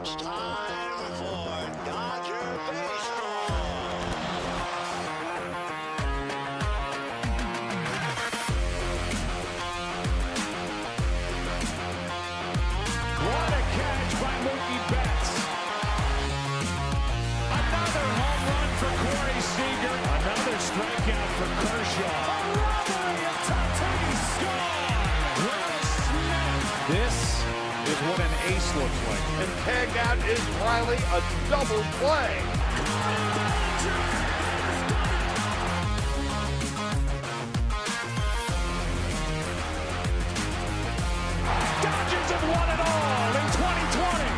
It's time for Dodger Baseball. What a catch by Mookie Betts. Another home run for Corey Seager. Another strikeout for Kershaw. A robbery of Tatis. Score! Will Smith. This is what an ace looks like. And tagged out is Riley, a double play. Dodgers have won it all in 2020.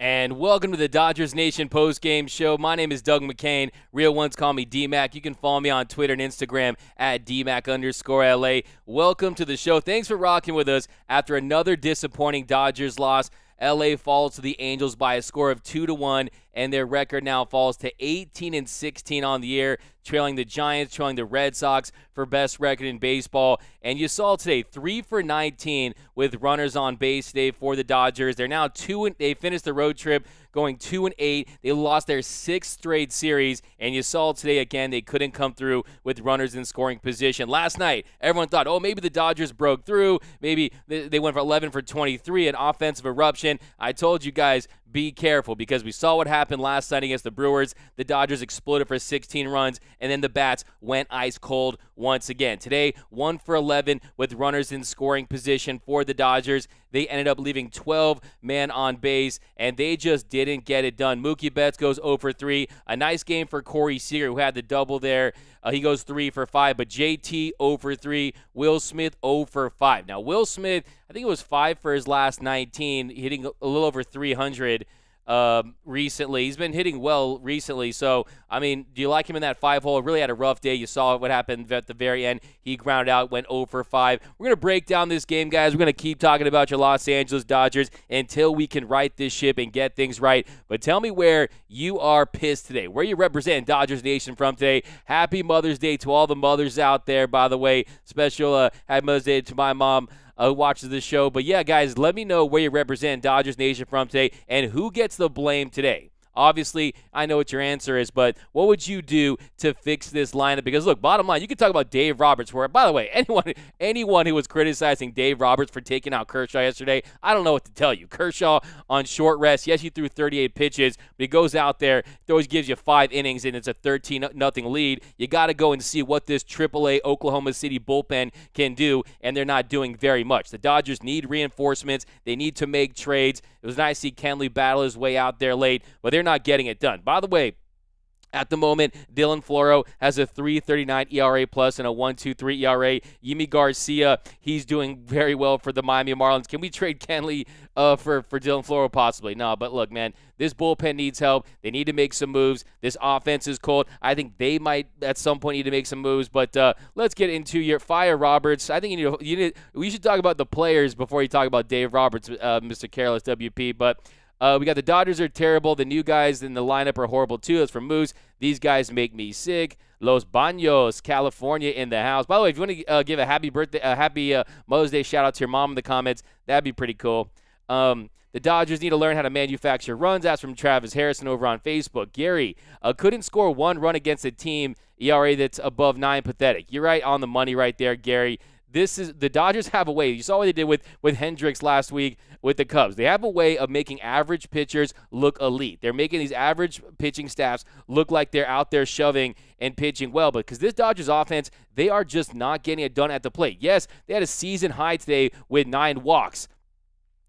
And welcome to the Dodgers Nation post-game show. My name is Doug McCain. Real ones call me D-Mac. You can follow me on Twitter and Instagram at DMac_LA. Welcome to the show. Thanks for rocking with us after another disappointing Dodgers loss. LA falls to the Angels by a score of 2-1, and their record now falls to 18-16 on the year, trailing the Giants, trailing the Red Sox for best record in baseball. And you saw today 3 for 19 with runners on base today for the Dodgers. They're now they finished the road trip going 2-8. They lost their 6th straight series, and you saw today again they couldn't come through with runners in scoring position. Last night, everyone thought, oh, maybe the Dodgers broke through. Maybe they went for 11 for 23, an offensive eruption. I told you guys, be careful, because we saw what happened last night against the Brewers. The Dodgers exploded for 16 runs, and then the bats went ice cold once again. Today, 1 for 11 with runners in scoring position for the Dodgers. They ended up leaving 12 men on base, and they just didn't get it done. Mookie Betts goes 0 for 3. A nice game for Corey Seager, who had the double there. He goes 3 for 5, but JT 0 for 3. Will Smith 0 for 5. Now, Will Smith, I think it was 5 for his last 19, hitting a little over 300 recently. He's been hitting well recently. So, I mean, do you like him in that 5-hole? Really had a rough day. You saw what happened at the very end. He grounded out, went 0 for 5. We're going to break down this game, guys. We're going to keep talking about your Los Angeles Dodgers until we can right this ship and get things right. But tell me where you are pissed today, where you represent Dodgers Nation from today. Happy Mother's Day to all the mothers out there, by the way. Special happy Mother's Day to my mom. Who watches this show. But yeah, guys, let me know where you represent Dodgers Nation from today and who gets the blame today. Obviously, I know what your answer is, but what would you do to fix this lineup? Because, look, bottom line, you can talk about Dave Roberts. Where, by the way, anyone who was criticizing Dave Roberts for taking out Kershaw yesterday, I don't know what to tell you. Kershaw on short rest, yes, he threw 38 pitches, but he goes out there, always gives you 5 innings, and it's a 13-0 lead. You got to go and see what this AAA Oklahoma City bullpen can do, and they're not doing very much. The Dodgers need reinforcements. They need to make trades. It was nice to see Kenley battle his way out there late, but they're not getting it done. By the way, at the moment, Dylan Floro has a 3.39 ERA plus and a 1.23 ERA. Yimi Garcia, he's doing very well for the Miami Marlins. Can we trade Kenley for Dylan Floro? Possibly. No, but look, man, this bullpen needs help. They need to make some moves. This offense is cold. I think they might at some point need to make some moves. But let's get into your fire Roberts. I think we should talk about the players before you talk about Dave Roberts, Mr. Careless WP. But we got the Dodgers are terrible. The new guys in the lineup are horrible too. That's from Moose. These guys make me sick. Los Baños, California in the house. By the way, if you want to give a happy Mother's Day shout out to your mom in the comments, that'd be pretty cool. The Dodgers need to learn how to manufacture runs. That's from Travis Harrison over on Facebook. Gary couldn't score 1 run against a team ERA that's above 9. Pathetic. You're right on the money right there, Gary. The Dodgers have a way. You saw what they did with Hendricks last week with the Cubs. They have a way of making average pitchers look elite. They're making these average pitching staffs look like they're out there shoving and pitching well. But because this Dodgers offense, they are just not getting it done at the plate. Yes, they had a season high today with 9 walks.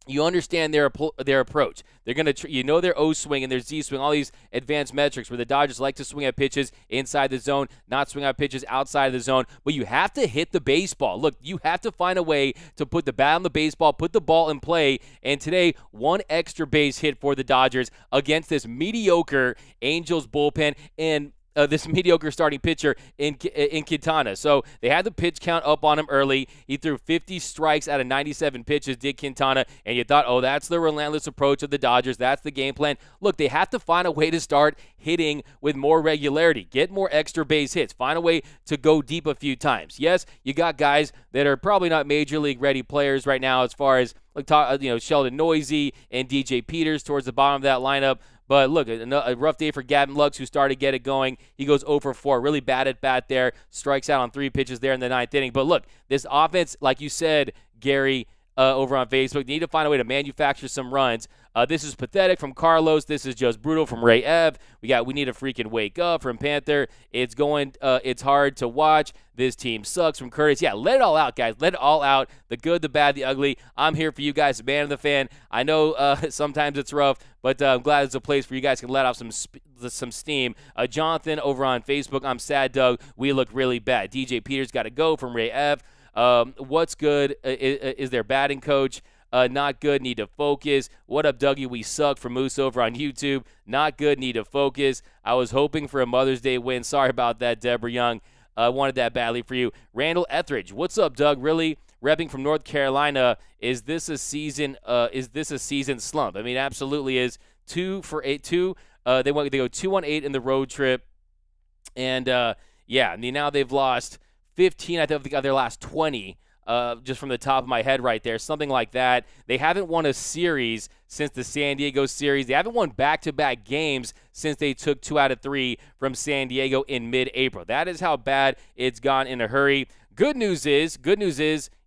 You understand their approach. They're going to, their O swing and their Z swing, all these advanced metrics where the Dodgers like to swing at pitches inside the zone, not swing at pitches outside of the zone. But you have to hit the baseball. Look, you have to find a way to put the bat on the baseball, put the ball in play. And today, 1 extra base hit for the Dodgers against this mediocre Angels bullpen. And this mediocre starting pitcher in Quintana. So they had the pitch count up on him early. He threw 50 strikes out of 97 pitches, did Quintana, and you thought, oh, that's the relentless approach of the Dodgers. That's the game plan. Look, they have to find a way to start hitting with more regularity, get more extra base hits, find a way to go deep a few times. Yes, you got guys that are probably not major league ready players right now as far as Sheldon Noisy and DJ Peters towards the bottom of that lineup. But look, a rough day for Gavin Lux, who started to get it going. He goes 0 for 4, really bad at bat there, strikes out on 3 pitches there in the 9th inning. But look, this offense, like you said, Gary, over on Facebook, need to find a way to manufacture some runs. This is pathetic from Carlos. This is just brutal from Ray Ev. We need to freaking wake up from Panther. It's hard to watch. This team sucks from Curtis. Yeah, let it all out, guys. Let it all out. The good, the bad, the ugly. I'm here for you guys, man of the fan. I know sometimes it's rough, but I'm glad it's a place where you guys can let off some steam. Jonathan over on Facebook, I'm sad, Doug. We look really bad. DJ Peters got to go from Ray Ev. What's good? Is their batting coach? Not good, need to focus. What up, Dougie? We suck from Moose over on YouTube. Not good, need to focus. I was hoping for a Mother's Day win. Sorry about that, Deborah Young. Wanted that badly for you. Randall Etheridge, what's up, Doug? Really repping from North Carolina. Is this a season slump? I mean, absolutely is. 2 for 8. They go 2-1-8 in the road trip, and yeah, I mean now they've lost 15. I think of their last 20. Just from the top of my head right there, something like that. They haven't won a series since the San Diego series. They haven't won back-to-back games since they took 2 out of 3 from San Diego in mid-April. That is how bad it's gone in a hurry. Good news is,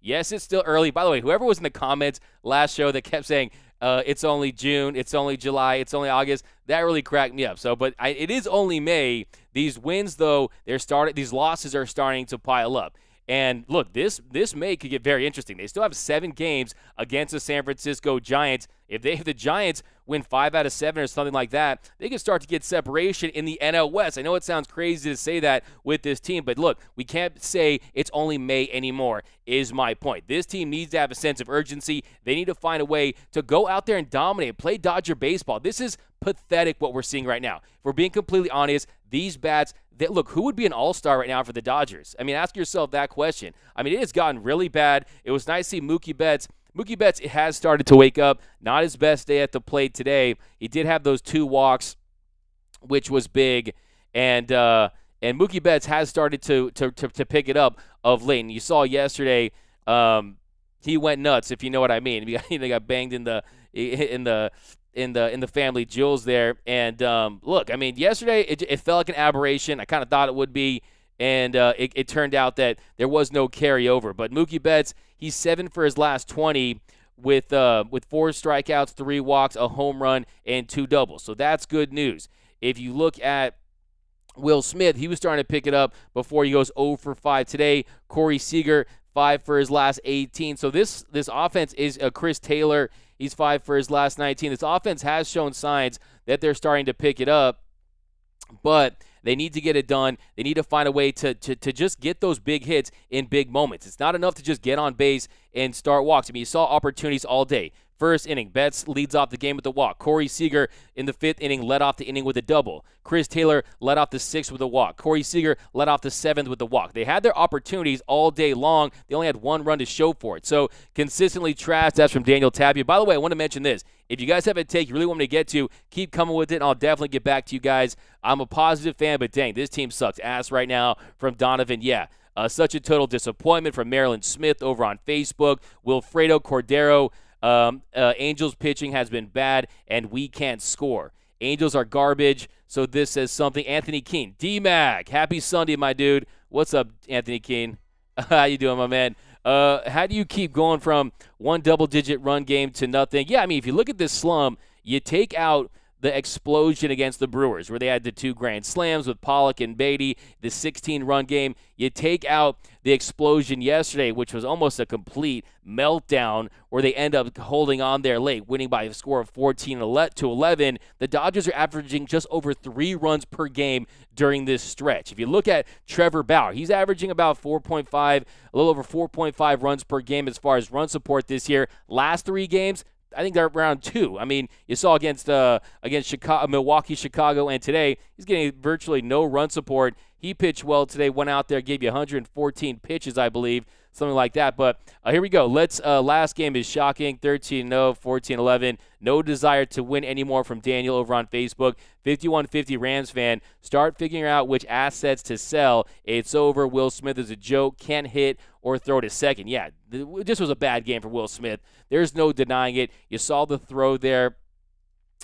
yes, it's still early. By the way, whoever was in the comments last show that kept saying, it's only June, it's only July, it's only August, that really cracked me up. So, but it is only May. These wins, though, these losses are starting to pile up. And look, this May could get very interesting. They still have 7 games against the San Francisco Giants. If the Giants win 5 out of 7 or something like that, they can start to get separation in the NL West. I know it sounds crazy to say that with this team, but look, we can't say it's only May anymore, is my point. This team needs to have a sense of urgency. They need to find a way to go out there and dominate, play Dodger baseball. This is pathetic what we're seeing right now. If we're being completely honest, these bats, look, who would be an all-star right now for the Dodgers? I mean, ask yourself that question. I mean, it has gotten really bad. It was nice to see Mookie Betts. Mookie Betts has started to wake up. Not his best day at the plate today. He did have those 2 walks, which was big, and Mookie Betts has started to pick it up of late. And you saw yesterday, he went nuts, if you know what I mean. He got banged in the family jewels there. And look, I mean, yesterday it felt like an aberration. I kind of thought it would be, and it turned out that there was no carryover. But Mookie Betts, he's 7 for his last 20 with 4 strikeouts, 3 walks, a home run, and 2 doubles. So that's good news. If you look at Will Smith, he was starting to pick it up before he goes 0 for 5 today. Corey Seager, 5 for his last 18. So this offense is Chris Taylor. He's 5 for his last 19. This offense has shown signs that they're starting to pick it up, but they need to get it done. They need to find a way to just get those big hits in big moments. It's not enough to just get on base and start walks. I mean, you saw opportunities all day. First inning, Betts leads off the game with a walk. Corey Seager in the 5th inning led off the inning with a double. Chris Taylor led off the 6th with a walk. Corey Seager led off the 7th with a walk. They had their opportunities all day long. They only had 1 run to show for it. So consistently trashed. That's from Daniel Tapia. By the way, I want to mention this. If you guys have a take you really want me to get to, keep coming with it, and I'll definitely get back to you guys. I'm a positive fan, but dang, this team sucks ass right now from Donovan. Yeah. Such a total disappointment from Marilyn Smith over on Facebook. Wilfredo Cordero. Angels pitching has been bad, and we can't score. Angels are garbage, so this says something. Anthony Keene. D-Mac, happy Sunday, my dude. What's up, Anthony Keene? How you doing, my man? How do you keep going from 1 double-digit run game to nothing? Yeah, I mean, if you look at this slump, you take out the explosion against the Brewers, where they had the 2 grand slams with Pollock and Beatty, the 16-run game. You take out the explosion yesterday, which was almost a complete meltdown, where they end up holding on there late, winning by a score of 14-11. The Dodgers are averaging just over 3 runs per game during this stretch. If you look at Trevor Bauer, he's averaging about 4.5, a little over 4.5 runs per game as far as run support this year. Last 3 games, I think they're around 2. I mean, you saw against Chicago, Milwaukee, Chicago, and today he's getting virtually no run support. He pitched well today, went out there, gave you 114 pitches, I believe, something like that. But here we go. Last game is shocking, 13-0, 14-11. No desire to win anymore from Daniel over on Facebook. 5150 Rams fan, start figuring out which assets to sell. It's over. Will Smith is a joke. Can't hit or throw to second. Yeah, this was a bad game for Will Smith. There's no denying it. You saw the throw there.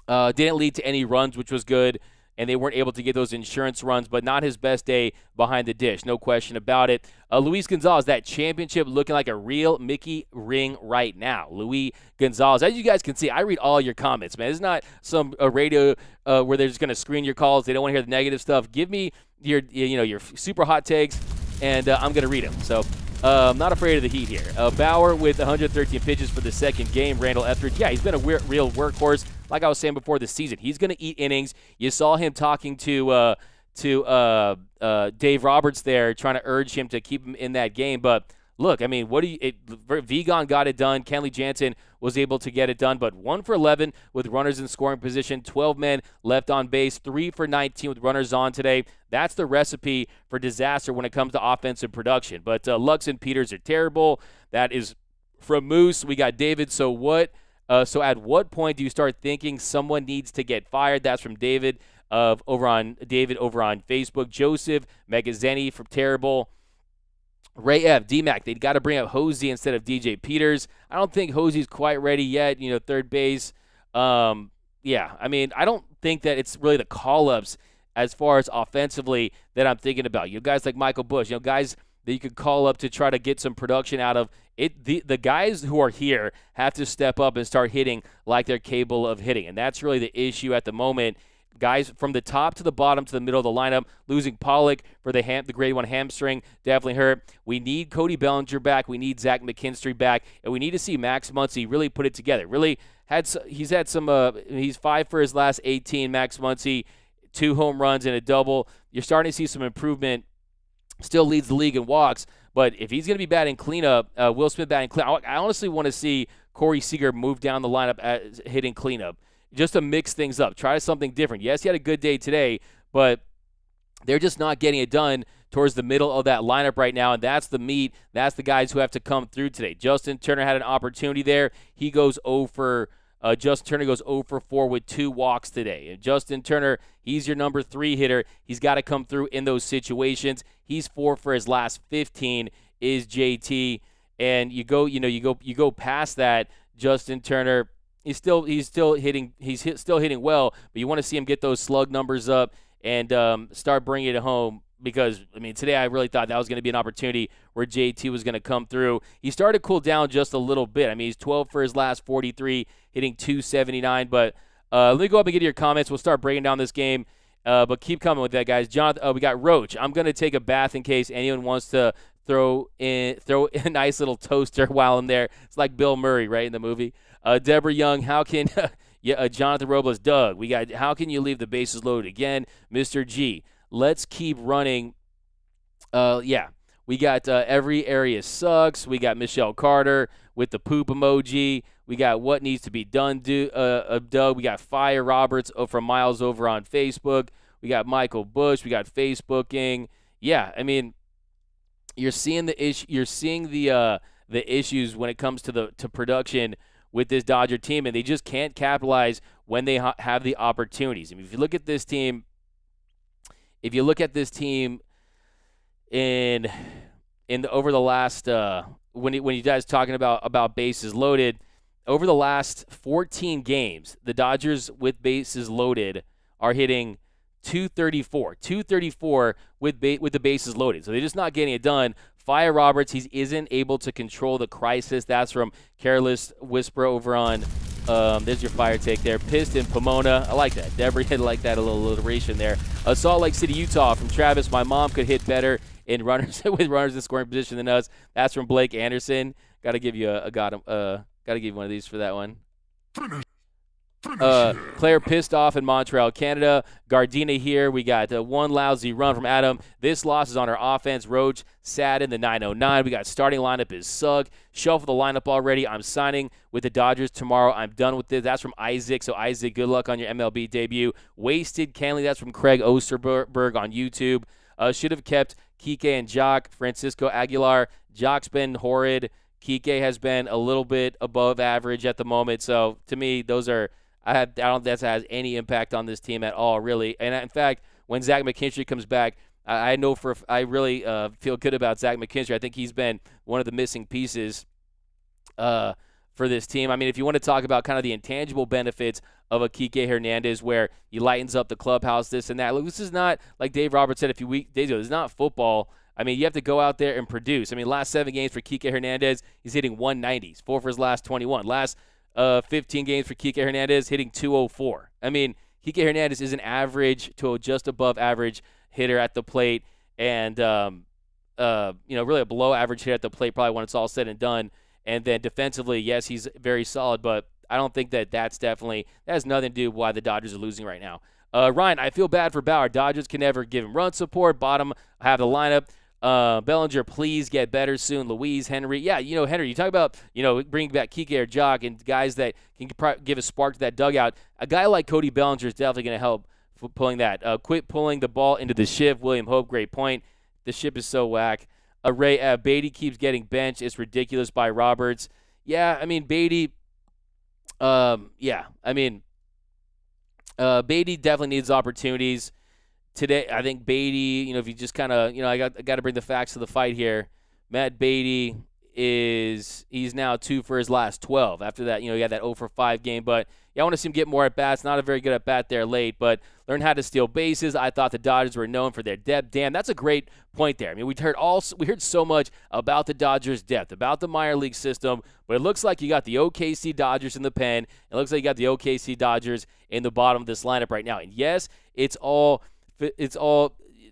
Didn't lead to any runs, which was good. And they weren't able to get those insurance runs, but not his best day behind the dish. No question about it. Luis Gonzalez, that championship looking like a real Mickey ring right now. Luis Gonzalez, as you guys can see, I read all your comments, man. It's not some radio where they're just going to screen your calls. They don't want to hear the negative stuff. Give me your super hot takes, and I'm going to read them. So I'm not afraid of the heat here. Bauer with 113 pitches for the second game. Randall Etheridge, yeah, he's been a real workhorse. Like I was saying before the season, he's going to eat innings. You saw him talking to Dave Roberts there, trying to urge him to keep him in that game. But look, I mean, Vigon got it done. Kenley Jansen was able to get it done, but 1 for 11 with runners in scoring position, 12 men left on base, 3 for 19 with runners on today. That's the recipe for disaster when it comes to offensive production. But Lux and Peters are terrible. That is from Moose. We got David. So what? So at what point do you start thinking someone needs to get fired? That's from David over on Facebook. Joseph Megazeni from terrible. Ray F. D-Mac, they'd got to bring up Hosey instead of DJ Peters. I don't think Hosey's quite ready yet, third base. Yeah, I mean, I don't think that it's really the call-ups as far as offensively that I'm thinking about. Guys like Michael Bush, guys that you could call up to try to get some production out of it. The guys who are here have to step up and start hitting like they're capable of hitting, and that's really the issue at the moment. Guys from the top to the bottom to the middle of the lineup, losing Pollock for the grade 1 hamstring definitely hurt. We need Cody Bellinger back. We need Zach McKinstry back, and we need to see Max Muncy really put it together. He's 5 for his last 18. Max Muncy, 2 home runs and a double. You're starting to see some improvement. Still leads the league in walks, but if he's going to be batting cleanup, Will Smith batting cleanup, I honestly want to see Corey Seager move down the lineup hitting cleanup just to mix things up. Try something different. Yes, he had a good day today, but they're just not getting it done towards the middle of that lineup right now, and that's the meat. That's the guys who have to come through today. Justin Turner had an opportunity there. He goes 0 for Justin Turner goes 0 for 4 with 2 walks today. And Justin Turner, he's your number 3 hitter. He's got to come through in those situations. He's 4 for his last 15 is JT. And you go past that, Justin Turner, he's still hitting well, but you want to see him get those slug numbers up and start bringing it home. Because, I mean, today I really thought that was going to be an opportunity where JT was going to come through. He started to cool down just a little bit. I mean, he's 12 for his last 43, hitting 279. But let me go up and get your comments. We'll start breaking down this game. But keep coming with that, guys. Jonathan, we got Roach. I'm going to take a bath in case anyone wants to throw in a nice little toaster while I'm there. It's like Bill Murray, right, in the movie. Deborah Young, how can Jonathan Robles, Doug, we got how can you leave the bases loaded again? Mr. G, let's keep running. We got every area sucks. We got Michelle Carter with the poop emoji. We got what needs to be done, Doug. We got Fire Roberts from Miles over on Facebook. We got Michael Bush. We got Facebooking. Yeah, I mean, you're seeing the issue. You're seeing the issues when it comes to production with this Dodger team, and they just can't capitalize when they have the opportunities. I mean, if you look at this team over the last when you guys talking about bases loaded, over the last 14 games, the Dodgers with bases loaded are hitting 234 with the bases loaded. So they're just not getting it done. Fire Roberts, he isn't able to control the crisis. That's from Careless Whisper over on there's your fire take there. Pissed in Pomona. I like that. Deborah had like that, a little alliteration there. Salt Lake City, Utah from Travis. My mom could hit better in runners with runners in scoring position than us. That's from Blake Anderson. Got to give you one of these for that one. Claire pissed off in Montreal, Canada. Gardena here. We got one lousy run from Adam. This loss is on our offense. Roach, Sadden, the 909. We got starting lineup is Sugg. Shuffle the lineup already. I'm signing with the Dodgers tomorrow. I'm done with this. That's from Isaac. So, Isaac, good luck on your MLB debut. Wasted Kenley. That's from Craig Osterberg on YouTube. Should have kept Kike and Jock. Francisco Aguilar. Jock's been horrid. Kike has been a little bit above average at the moment. So, to me, those are – I don't think that has any impact on this team at all, really. And, in fact, when Zach McKinstry comes back, I really feel good about Zach McKinstry. I think he's been one of the missing pieces for this team. I mean, if you want to talk about kind of the intangible benefits of a Kike Hernandez where he lightens up the clubhouse, this and that. Look, this is not, like Dave Roberts said a few days ago, it's not football. I mean, you have to go out there and produce. I mean, last 7 games for Kike Hernandez, he's hitting 190s, 4 for his last 21. Last 15 games for Kike Hernandez, hitting 204. I mean, Kike Hernandez is an average to just above average hitter at the plate, and really a below average hitter at the plate probably when it's all said and done. And then defensively, yes, he's very solid, but I don't think that that has nothing to do with why the Dodgers are losing right now. Ryan, I feel bad for Bauer. Dodgers can never give him run support. Bottom have the lineup. Bellinger, please get better soon. Louise, Henry. Yeah, Henry, you talk about, bringing back Kike or Jock and guys that can give a spark to that dugout. A guy like Cody Bellinger is definitely going to help pulling that. Quit pulling the ball into the shift. William Hope, great point. The ship is so whack. Beatty keeps getting benched. It's ridiculous by Roberts. Yeah, I mean, Beatty, Beatty definitely needs opportunities. Today, I think Beatty, if you just kind of, I got to bring the facts to the fight here. Matt Beatty he's now 2 for his last 12. After that, he had that 0 for 5 game. But, I want to see him get more at-bats. Not a very good at-bat there late, but learn how to steal bases. I thought the Dodgers were known for their depth. Dan, that's a great point there. I mean, we heard so much about the Dodgers' depth, about the minor league system, but it looks like you got the OKC Dodgers in the pen. It looks like you got the OKC Dodgers in the bottom of this lineup right now. And, yes, it's all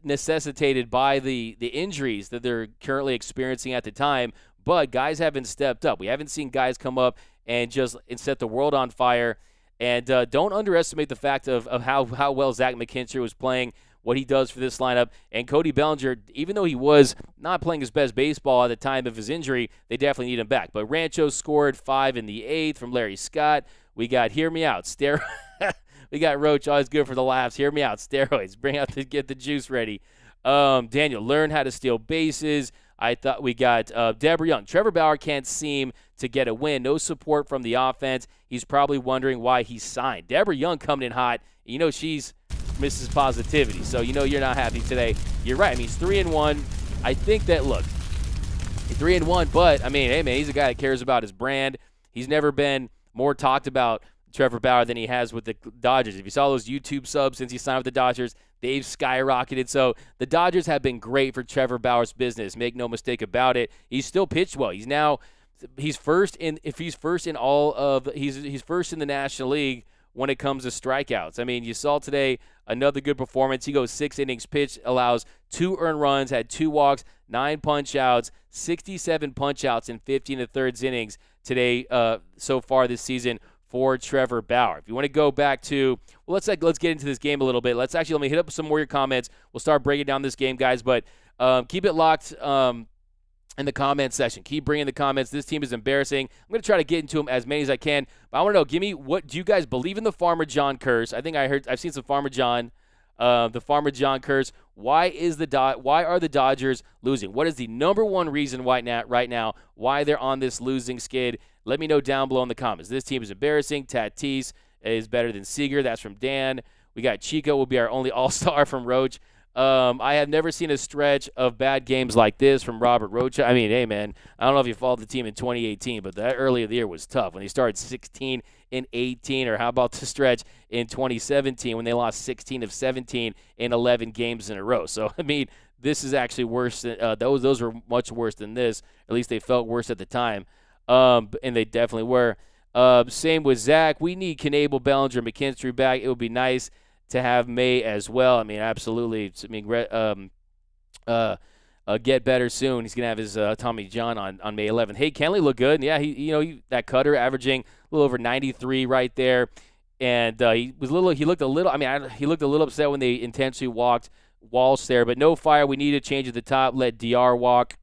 necessitated by the injuries that they're currently experiencing at the time, but guys haven't stepped up. We haven't seen guys come up and set the world on fire. And don't underestimate the fact of how well Zach McKinstry was playing, what he does for this lineup. And Cody Bellinger, even though he was not playing his best baseball at the time of his injury, they definitely need him back. But Rancho scored 5 in the 8th from Larry Scott. We got Hear Me Out, We got Roach, always good for the laughs. Hear me out, steroids. Get the juice ready. Daniel, learn how to steal bases. I thought we got Deborah Young. Trevor Bauer can't seem to get a win. No support from the offense. He's probably wondering why he signed. Deborah Young coming in hot. She's Mrs. Positivity. So you're not happy today. You're right. I mean, he's 3-1. I think that, look, he's 3-1, but, I mean, hey, man, he's a guy that cares about his brand. He's never been more talked about, Trevor Bauer, than he has with the Dodgers. If you saw those YouTube subs since he signed with the Dodgers, they've skyrocketed. So the Dodgers have been great for Trevor Bauer's business. Make no mistake about it. He's still pitched well. He's first in the National League when it comes to strikeouts. I mean, you saw today another good performance. He goes 6 innings pitched, allows 2 earned runs, had 2 walks, 9 punch outs, 67 punch outs in 15 1/3 innings today so far this season for Trevor Bauer. If you want to go back to, let's get into this game a little bit. Let me hit up some more of your comments. We'll start breaking down this game, guys, but keep it locked in the comments section. Keep bringing the comments. This team is embarrassing. I'm going to try to get into them as many as I can, but I want to know, what do you guys believe in the Farmer John curse? I've seen some Farmer John, the Farmer John curse. Why are the Dodgers losing? What is the number one reason right now why they're on this losing skid? Let me know down below in the comments. This team is embarrassing. Tatis is better than Seager. That's from Dan. We got Chico will be our only all-star from Roach. I have never seen a stretch of bad games like this from Robert Rocha. I mean, hey, man, I don't know if you followed the team in 2018, but that early of the year was tough when they started 16 and 18, or how about the stretch in 2017 when they lost 16 of 17 in 11 games in a row. So, I mean, this is actually worse. Those were much worse than this. At least they felt worse at the time, and they definitely were. Same with Zach. We need Knable, Bellinger, McKinstry back. It would be nice to have May as well. I mean, absolutely. I mean, get better soon. He's gonna have his Tommy John on May 11th. Hey, Kenley looked good. Yeah, he that cutter averaging a little over 93 right there. and he looked a little. I mean, he looked a little upset when they intentionally walked Walsh there, but no fire. We need to change at the top. Let DR walk.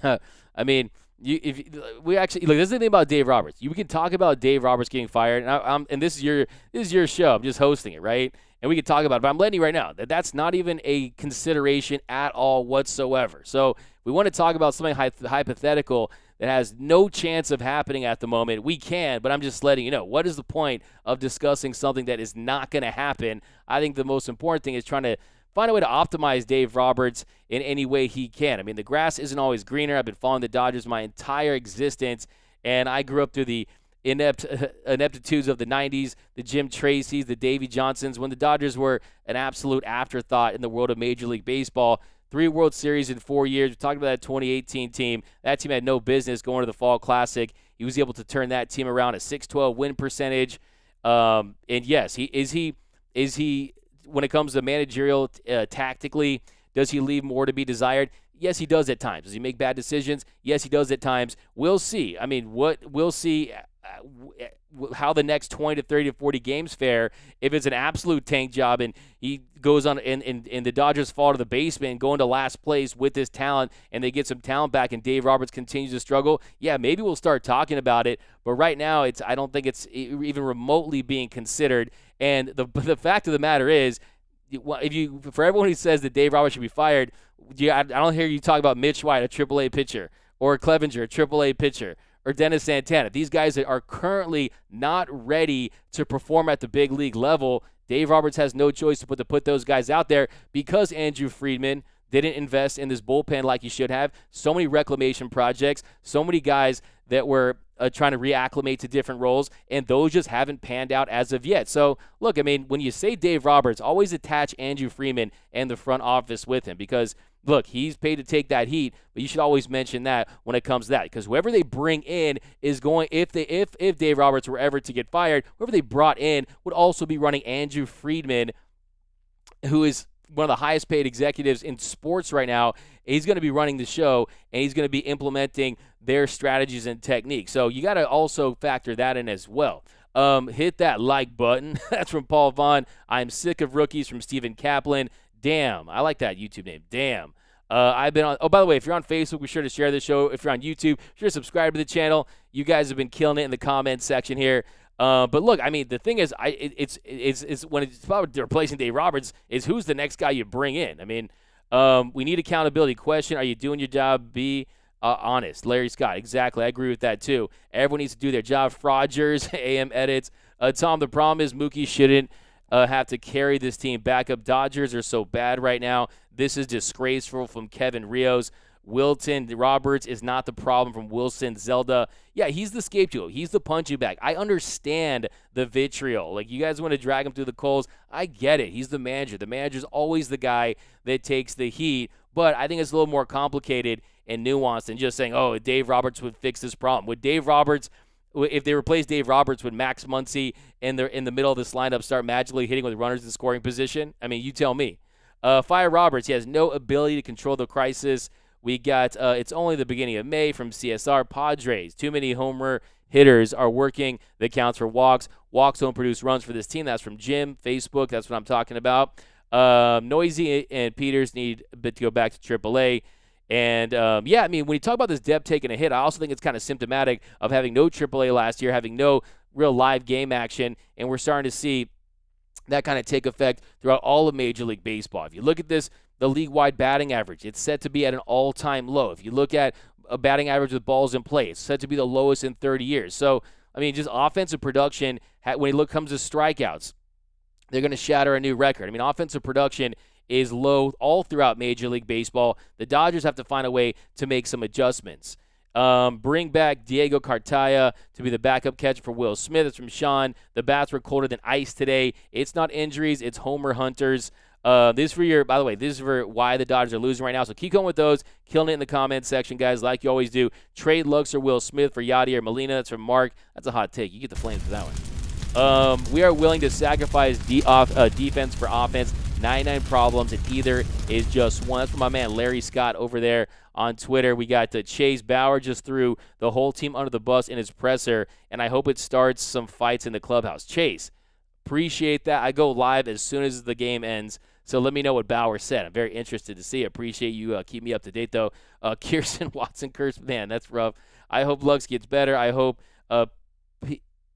I mean, we actually look. This is the thing about Dave Roberts. We can talk about Dave Roberts getting fired, and this is your show. I'm just hosting it, right? And we can talk about it. But I'm letting you right now that's not even a consideration at all whatsoever. So we want to talk about something hypothetical that has no chance of happening at the moment. We can, but I'm just letting you know. What is the point of discussing something that is not going to happen? I think the most important thing is trying to find a way to optimize Dave Roberts in any way he can. I mean, the grass isn't always greener. I've been following the Dodgers my entire existence, and I grew up through the ineptitudes of the 90s, the Jim Tracys, the Davey Johnsons, when the Dodgers were an absolute afterthought in the world of Major League Baseball. 3 World Series in 4 years. We talked about that 2018 team. That team had no business going to the Fall Classic. He was able to turn that team around, a .612 win percentage. And yes, is he when it comes to managerial tactically, does he leave more to be desired? Yes, he does at times. Does he make bad decisions? Yes, he does at times. We'll see. I mean, we'll see how the next 20 to 30 to 40 games fare. If it's an absolute tank job and he goes on and the Dodgers fall to the basement and go into last place with this talent and they get some talent back and Dave Roberts continues to struggle, yeah, maybe we'll start talking about it. But right now, I don't think it's even remotely being considered. And the fact of the matter is, for everyone who says that Dave Roberts should be fired, I don't hear you talk about Mitch White, a AAA pitcher, or Clevenger, a AAA pitcher, or Dennis Santana. These guys that are currently not ready to perform at the big league level. Dave Roberts has no choice to put those guys out there because Andrew Friedman didn't invest in this bullpen like he should have. So many reclamation projects, so many guys that were trying to reacclimate to different roles, and those just haven't panned out as of yet. So, look, I mean, when you say Dave Roberts, always attach Andrew Friedman and the front office with him because, look, he's paid to take that heat, but you should always mention that when it comes to that because whoever they bring in is going, if Dave Roberts were ever to get fired, whoever they brought in would also be running Andrew Friedman, who is one of the highest paid executives in sports right now. He's going to be running the show, and he's going to be implementing their strategies and techniques. So you got to also factor that in as well. Hit that like button. That's from Paul Vaughn. I'm sick of rookies from Stephen Kaplan. Damn. I like that YouTube name. Damn. I've been on. Oh, by the way, if you're on Facebook, be sure to share the show. If you're on YouTube, be sure to subscribe to the channel. You guys have been killing it in the comments section here. But look, I mean, the thing is, it's when it's about replacing Dave Roberts, is who's the next guy you bring in. I mean, we need accountability. Question: are you doing your job? Be honest. Larry Scott, exactly. I agree with that too. Everyone needs to do their job. Frogers, AM edits. Tom, the problem is Mookie shouldn't have to carry this team. Backup Dodgers are so bad right now. This is disgraceful from Kevin Rios. Wilton Roberts is not the problem from Wilson Zelda. Yeah, he's the scapegoat. He's the punching bag. I understand the vitriol. Like, you guys want to drag him through the coals. I get it. He's the manager. The manager's always the guy that takes the heat. But I think it's a little more complicated and nuanced than just saying, oh, Dave Roberts would fix this problem. Would Dave Roberts, if they replace Dave Roberts, would Max Muncy in the middle of this lineup start magically hitting with runners in scoring position? I mean, you tell me. Fire Roberts. He has no ability to control the crisis. We got it's only the beginning of May from CSR. Padres. Too many homer hitters are working. That counts for walks. Walks don't produce runs for this team. That's from Jim. Facebook. That's what I'm talking about. Noisy and Peters need a bit to go back to AAA. And, yeah, I mean, when you talk about this depth taking a hit, I also think it's kind of symptomatic of having no AAA last year, having no real live game action, and we're starting to see that kind of take effect throughout all of Major League Baseball. If you look at this, the league-wide batting average, it's set to be at an all-time low. If you look at a batting average with balls in play, it's set to be the lowest in 30 years. So, I mean, just offensive production, when it comes to strikeouts, they're going to shatter a new record. I mean, offensive production is low all throughout Major League Baseball. The Dodgers have to find a way to make some adjustments. Bring back Diego Cartaya to be the backup catcher for Will Smith. It's from Sean. The bats were colder than ice today. It's not injuries. It's homer hunters. This is for why the Dodgers are losing right now. So keep going with those. Killing it in the comments section, guys, like you always do. Trade Lux or Will Smith for Yadier Molina. That's from Mark. That's a hot take. You get the flames for that one. We are willing to sacrifice defense for offense. 99 problems, and either is just one. That's from my man Larry Scott over there on Twitter. We got Chase Bauer just threw the whole team under the bus in his presser, and I hope it starts some fights in the clubhouse. Chase, appreciate that. I go live as soon as the game ends, so let me know what Bauer said. I'm very interested to see. Appreciate you keep me up to date, though. Kirsten Watson curse, man, that's rough. I hope Lux gets better. I hope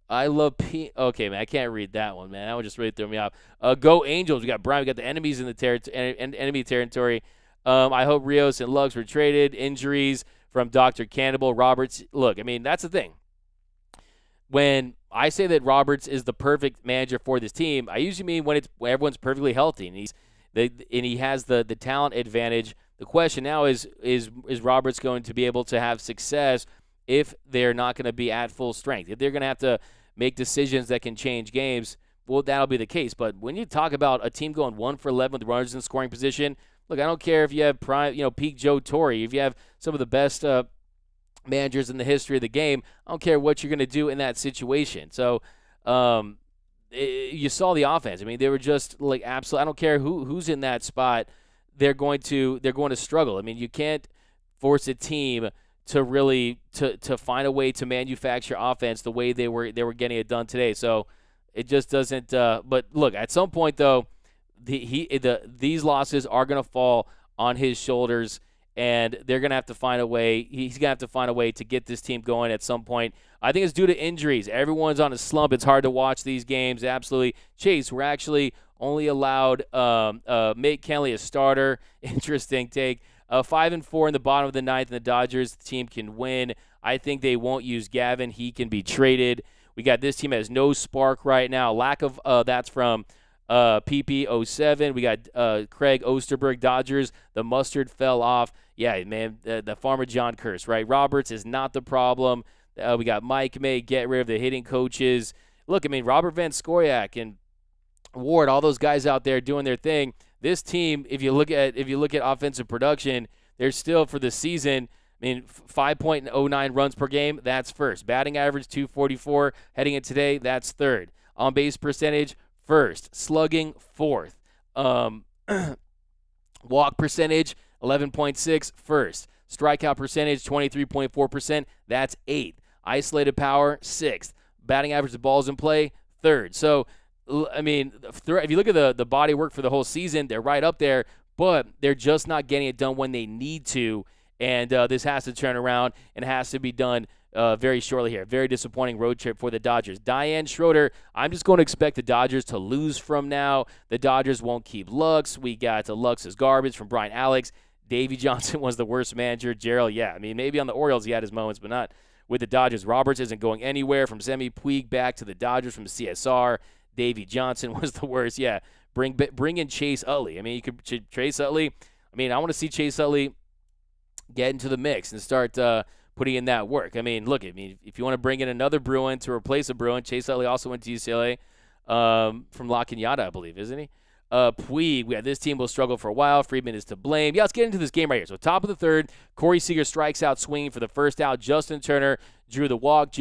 I love P. Okay, man, I can't read that one, man. That one just really threw me off. Go Angels. We got Brian. We got the enemies in the enemy territory. I hope Rios and Lux were traded. Injuries from Dr. Cannibal Roberts. Look, I mean, that's the thing. When I say that Roberts is the perfect manager for this team, I usually mean when everyone's perfectly healthy and he has the talent advantage. The question now is Roberts going to be able to have success if they're not going to be at full strength? If they're going to have to make decisions that can change games, well, that'll be the case. But when you talk about a team going 1 for 11 with runners in scoring position, look, I don't care if you have peak Joe Torre, if you have some of the best managers in the history of the game. I don't care what you're going to do in that situation. So you saw the offense. I mean, they were just like absolute. I don't care who's in that spot. They're going to struggle. I mean, you can't force a team to really to find a way to manufacture offense the way they were getting it done today. So it just doesn't. But look, at some point though, these losses are going to fall on his shoulders, and they're going to have to find a way. He's going to have to find a way to get this team going at some point. I think it's due to injuries. Everyone's on a slump. It's hard to watch these games. Absolutely. Chase, we're actually only allowed make Kenley a starter. Interesting take. 5-4 in the bottom of the ninth, and the Dodgers team can win. I think they won't use Gavin. He can be traded. We got this team has no spark right now. Lack of that's from PP07. We got Craig Osterberg, Dodgers. The mustard fell off. Yeah, man, the Farmer John curse, right? Roberts is not the problem. We got Mike May. Get rid of the hitting coaches. Look, I mean, Robert Van Scoyoc and Ward, all those guys out there doing their thing. This team, if you look at offensive production, they're still for the season. I mean, 5.09 runs per game, that's first. Batting average 244 heading in today, that's third. On base percentage, first. Slugging, fourth. Walk percentage, 11.6, first. Strikeout percentage, 23.4%, that's eighth. Isolated power, sixth. Batting average of balls in play, third. So, I mean, if you look at the body work for the whole season, they're right up there, but they're just not getting it done when they need to, and this has to turn around and has to be done very shortly here. Very disappointing road trip for the Dodgers. Diane Schroeder, I'm just going to expect the Dodgers to lose from now. The Dodgers won't keep Lux. We got Lux's garbage from Brian Alex. Davey Johnson was the worst manager. Gerald, yeah, I mean, maybe on the Orioles he had his moments, but not with the Dodgers. Roberts isn't going anywhere. From Semi Puig back to the Dodgers from CSR. Davey Johnson was the worst. Yeah, bring in Chase Utley. I mean, you could Chase Utley. I mean, I want to see Chase Utley get into the mix and start putting in that work. I mean, look, if you want to bring in another Bruin to replace a Bruin, Chase Utley also went to UCLA from La Canyada, I believe, isn't he? Puig, this team will struggle for a while. Friedman is to blame. Yeah, let's get into this game right here. So top of the third, Corey Seager strikes out swinging for the first out. Justin Turner drew the walk.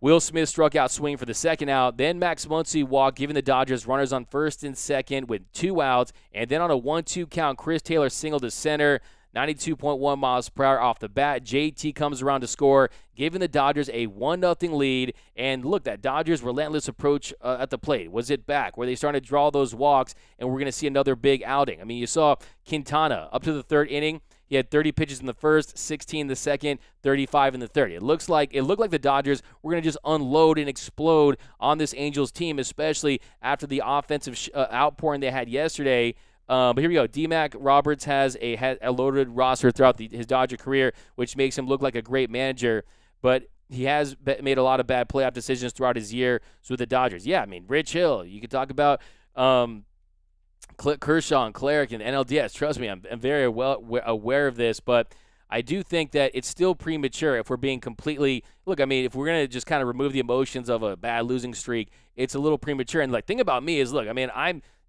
Will Smith struck out swinging for the second out. Then Max Muncy walked, giving the Dodgers runners on first and second with 2 outs. And then on a 1-2 count, Chris Taylor singled to center. 92.1 miles per hour off the bat. JT comes around to score, giving the Dodgers a 1-0 lead. And look, that Dodgers' relentless approach at the plate. Was it back? Were they starting to draw those walks? And we're going to see another big outing. I mean, you saw Quintana up to the third inning. He had 30 pitches in the first, 16 in the second, 35 in the third. It looked like the Dodgers were going to just unload and explode on this Angels team, especially after the offensive outpouring they had yesterday. But here we go. D-Mac Roberts has a loaded roster throughout his Dodger career, which makes him look like a great manager. But he has made a lot of bad playoff decisions throughout his years with the Dodgers. Yeah, I mean, Rich Hill. You could talk about Kershaw and Cleric and NLDS. Trust me, I'm very well aware of this. But I do think that it's still premature if we're being completely – look, I mean, if we're going to just kind of remove the emotions of a bad losing streak, it's a little premature. And, thing about me is, look, I mean,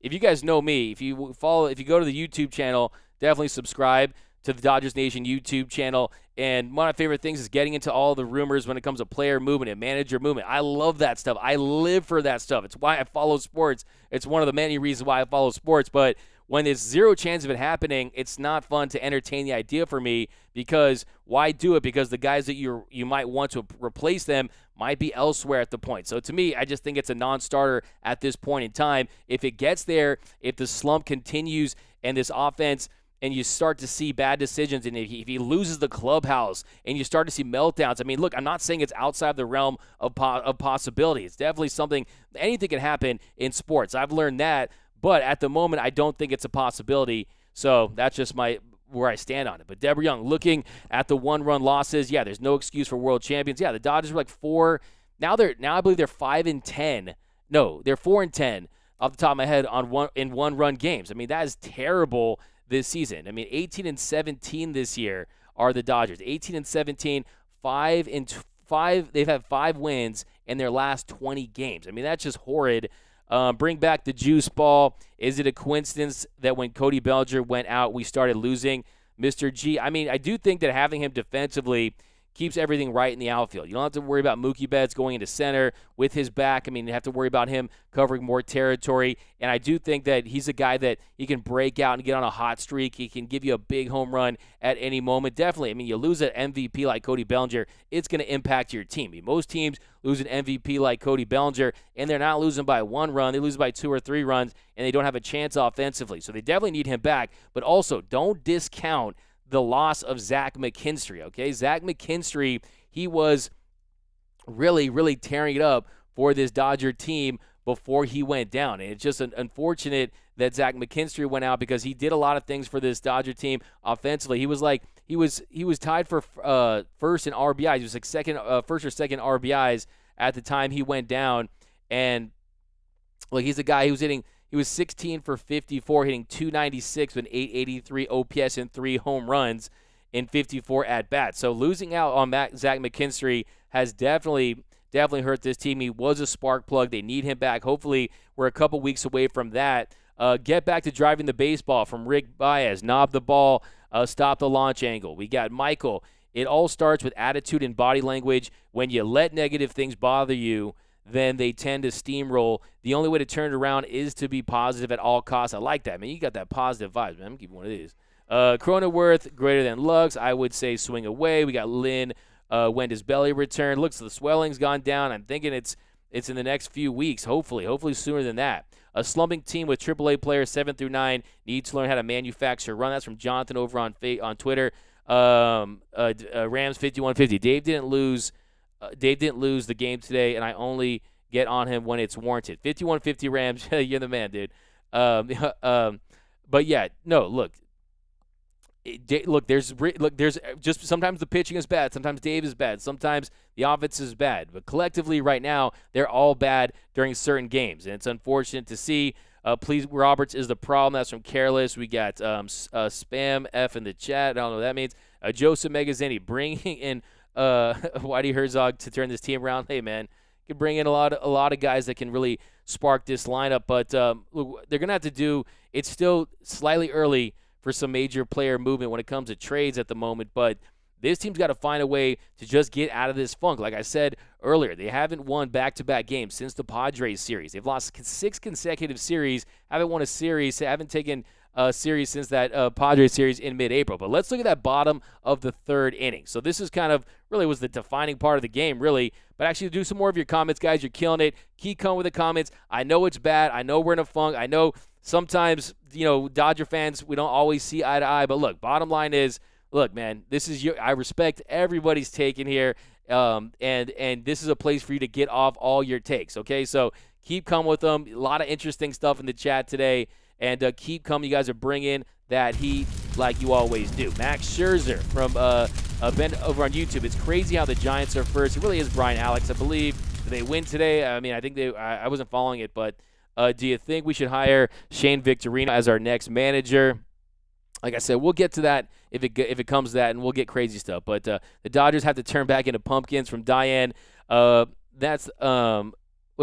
if you guys know me, if you go to the YouTube channel, definitely subscribe to the Dodgers Nation YouTube channel. And one of my favorite things is getting into all the rumors when it comes to player movement and manager movement. I love that stuff. I live for that stuff. It's why I follow sports. It's one of the many reasons why I follow sports. But when there's zero chance of it happening, it's not fun to entertain the idea for me, because why do it? Because the guys that you might want to replace them might be elsewhere at the point. So to me, I just think it's a non-starter at this point in time. If it gets there, if the slump continues and this offense, and you start to see bad decisions, and if he loses the clubhouse and you start to see meltdowns, I mean, look, I'm not saying it's outside the realm of possibility. It's definitely something, anything can happen in sports. I've learned that, but at the moment, I don't think it's a possibility. So that's just where I stand on it. But Deborah Young, looking at the one-run losses, yeah, there's no excuse for world champions. Yeah, the Dodgers were like 4. Now I believe they're 5-10. No, they're 4-10 off the top of my head in one-run games. I mean, that is terrible this season. I mean, 18-17 this year are the Dodgers. 18-17, 5-5. They've had 5 wins in their last 20 games. I mean, that's just horrid. Bring back the juice ball. Is it a coincidence that when Cody Bellinger went out, we started losing Mr. G? I mean, I do think that having him defensively keeps everything right in the outfield. You don't have to worry about Mookie Betts going into center with his back. I mean, you have to worry about him covering more territory. And I do think that he's a guy that he can break out and get on a hot streak. He can give you a big home run at any moment. Definitely. I mean, you lose an MVP like Cody Bellinger, it's going to impact your team. I mean, most teams lose an MVP like Cody Bellinger, and they're not losing by 1 run. They lose by 2 or 3 runs, and they don't have a chance offensively. So they definitely need him back. But also, don't discount the loss of Zach McKinstry, okay? Zach McKinstry, he was really, really tearing it up for this Dodger team before he went down. And it's just unfortunate that Zach McKinstry went out, because he did a lot of things for this Dodger team offensively. He was tied for first in RBIs. He was like first or second RBIs at the time he went down. And like, he's a guy who's hitting. He was 16 for 54, hitting .296 with an .883 OPS and 3 home runs in 54 at-bats. So losing out on Zach McKinstry has definitely hurt this team. He was a spark plug. They need him back. Hopefully we're a couple weeks away from that. Get back to driving the baseball from Rick Baez. Knob the ball, stop the launch angle. We got Michael. It all starts with attitude and body language. When you let negative things bother you, then they tend to steamroll. The only way to turn it around is to be positive at all costs. I like that, man. You got that positive vibes, man. I'm keeping one of these. Cronenworth, greater than Lux. I would say swing away. We got Lynn. When does Belly return? Looks, the swelling's gone down. I'm thinking it's in the next few weeks, hopefully sooner than that. A slumping team with AAA players 7 through 9 needs to learn how to manufacture a run. That's from Jonathan over on Twitter. Rams 5150. Dave didn't lose the game today, and I only get on him when it's warranted. 5150 Rams, you're the man, dude. But yeah, no, look, there's just sometimes the pitching is bad, sometimes Dave is bad, sometimes the offense is bad, but collectively right now they're all bad during certain games, and it's unfortunate to see. Please, Roberts is the problem. That's from Careless. We got Spam F in the chat. I don't know what that means. Joseph Magazzini bringing in Whitey Herzog to turn this team around. Hey, man, you can bring in a lot of guys that can really spark this lineup. But look, they're going to have to do – it's still slightly early for some major player movement when it comes to trades at the moment. But this team's got to find a way to just get out of this funk. Like I said earlier, they haven't won back-to-back games since the Padres series. They've lost 6 consecutive series, haven't won a series, haven't taken – series since that Padres series in mid-April. But let's look at that bottom of the 3rd inning. So this is kind of really was the defining part of the game, really. But actually do some more of your comments, guys. You're killing it. Keep coming with the comments. I know it's bad. I know we're in a funk. I know sometimes, Dodger fans, we don't always see eye to eye. But look, bottom line is, look, man, this is I respect everybody's take in here. And this is a place for you to get off all your takes, okay? So keep coming with them. A lot of interesting stuff in the chat today. And keep coming. You guys are bringing that heat like you always do. Max Scherzer from Ben over on YouTube. It's crazy how the Giants are first. It really is Brian Alex, I believe. Did they win today? I mean, I think I wasn't following it, but do you think we should hire Shane Victorino as our next manager? Like I said, we'll get to that if it comes to that, and we'll get crazy stuff. But the Dodgers have to turn back into pumpkins from Diane. Let's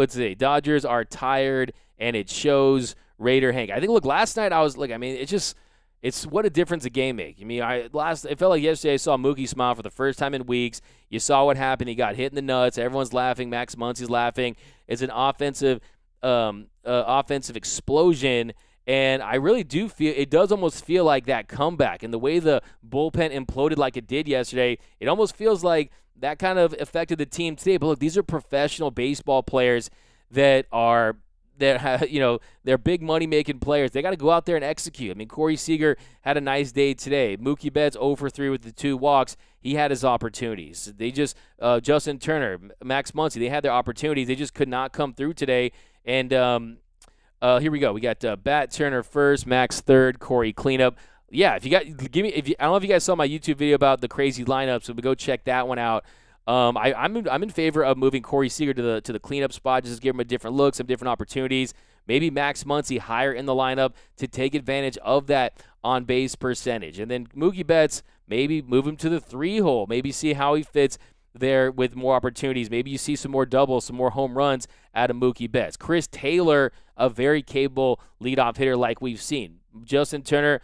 see. Dodgers are tired, and it shows. Raider Hank. I think, look, last night I was like, I mean, it's what a difference a game makes. I mean, it felt like yesterday I saw Mookie smile for the first time in weeks. You saw what happened. He got hit in the nuts. Everyone's laughing. Max Muncy's laughing. It's an offensive explosion, And I really do feel it does almost feel like that comeback. And the way the bullpen imploded like it did yesterday, it almost feels like that kind of affected the team today. But look, these are professional baseball players that are they're big money making players. They got to go out there and execute. I mean, Corey Seager had a nice day today. Mookie Betts 0 for 3 with the 2 walks. He had his opportunities. They just Justin Turner, Max Muncy, they had their opportunities. They just could not come through today. And here we go. We got Bat Turner first, Max third, Corey cleanup. Yeah, I don't know if you guys saw my YouTube video about the crazy lineups, so go check that one out. I'm in favor of moving Corey Seager to the cleanup spot, just give him a different look, some different opportunities. Maybe Max Muncy higher in the lineup to take advantage of that on-base percentage. And then Mookie Betts, maybe move him to the 3-hole. Maybe see how he fits there with more opportunities. Maybe you see some more doubles, some more home runs out of Mookie Betts. Chris Taylor, a very capable leadoff hitter like we've seen. Justin Turner,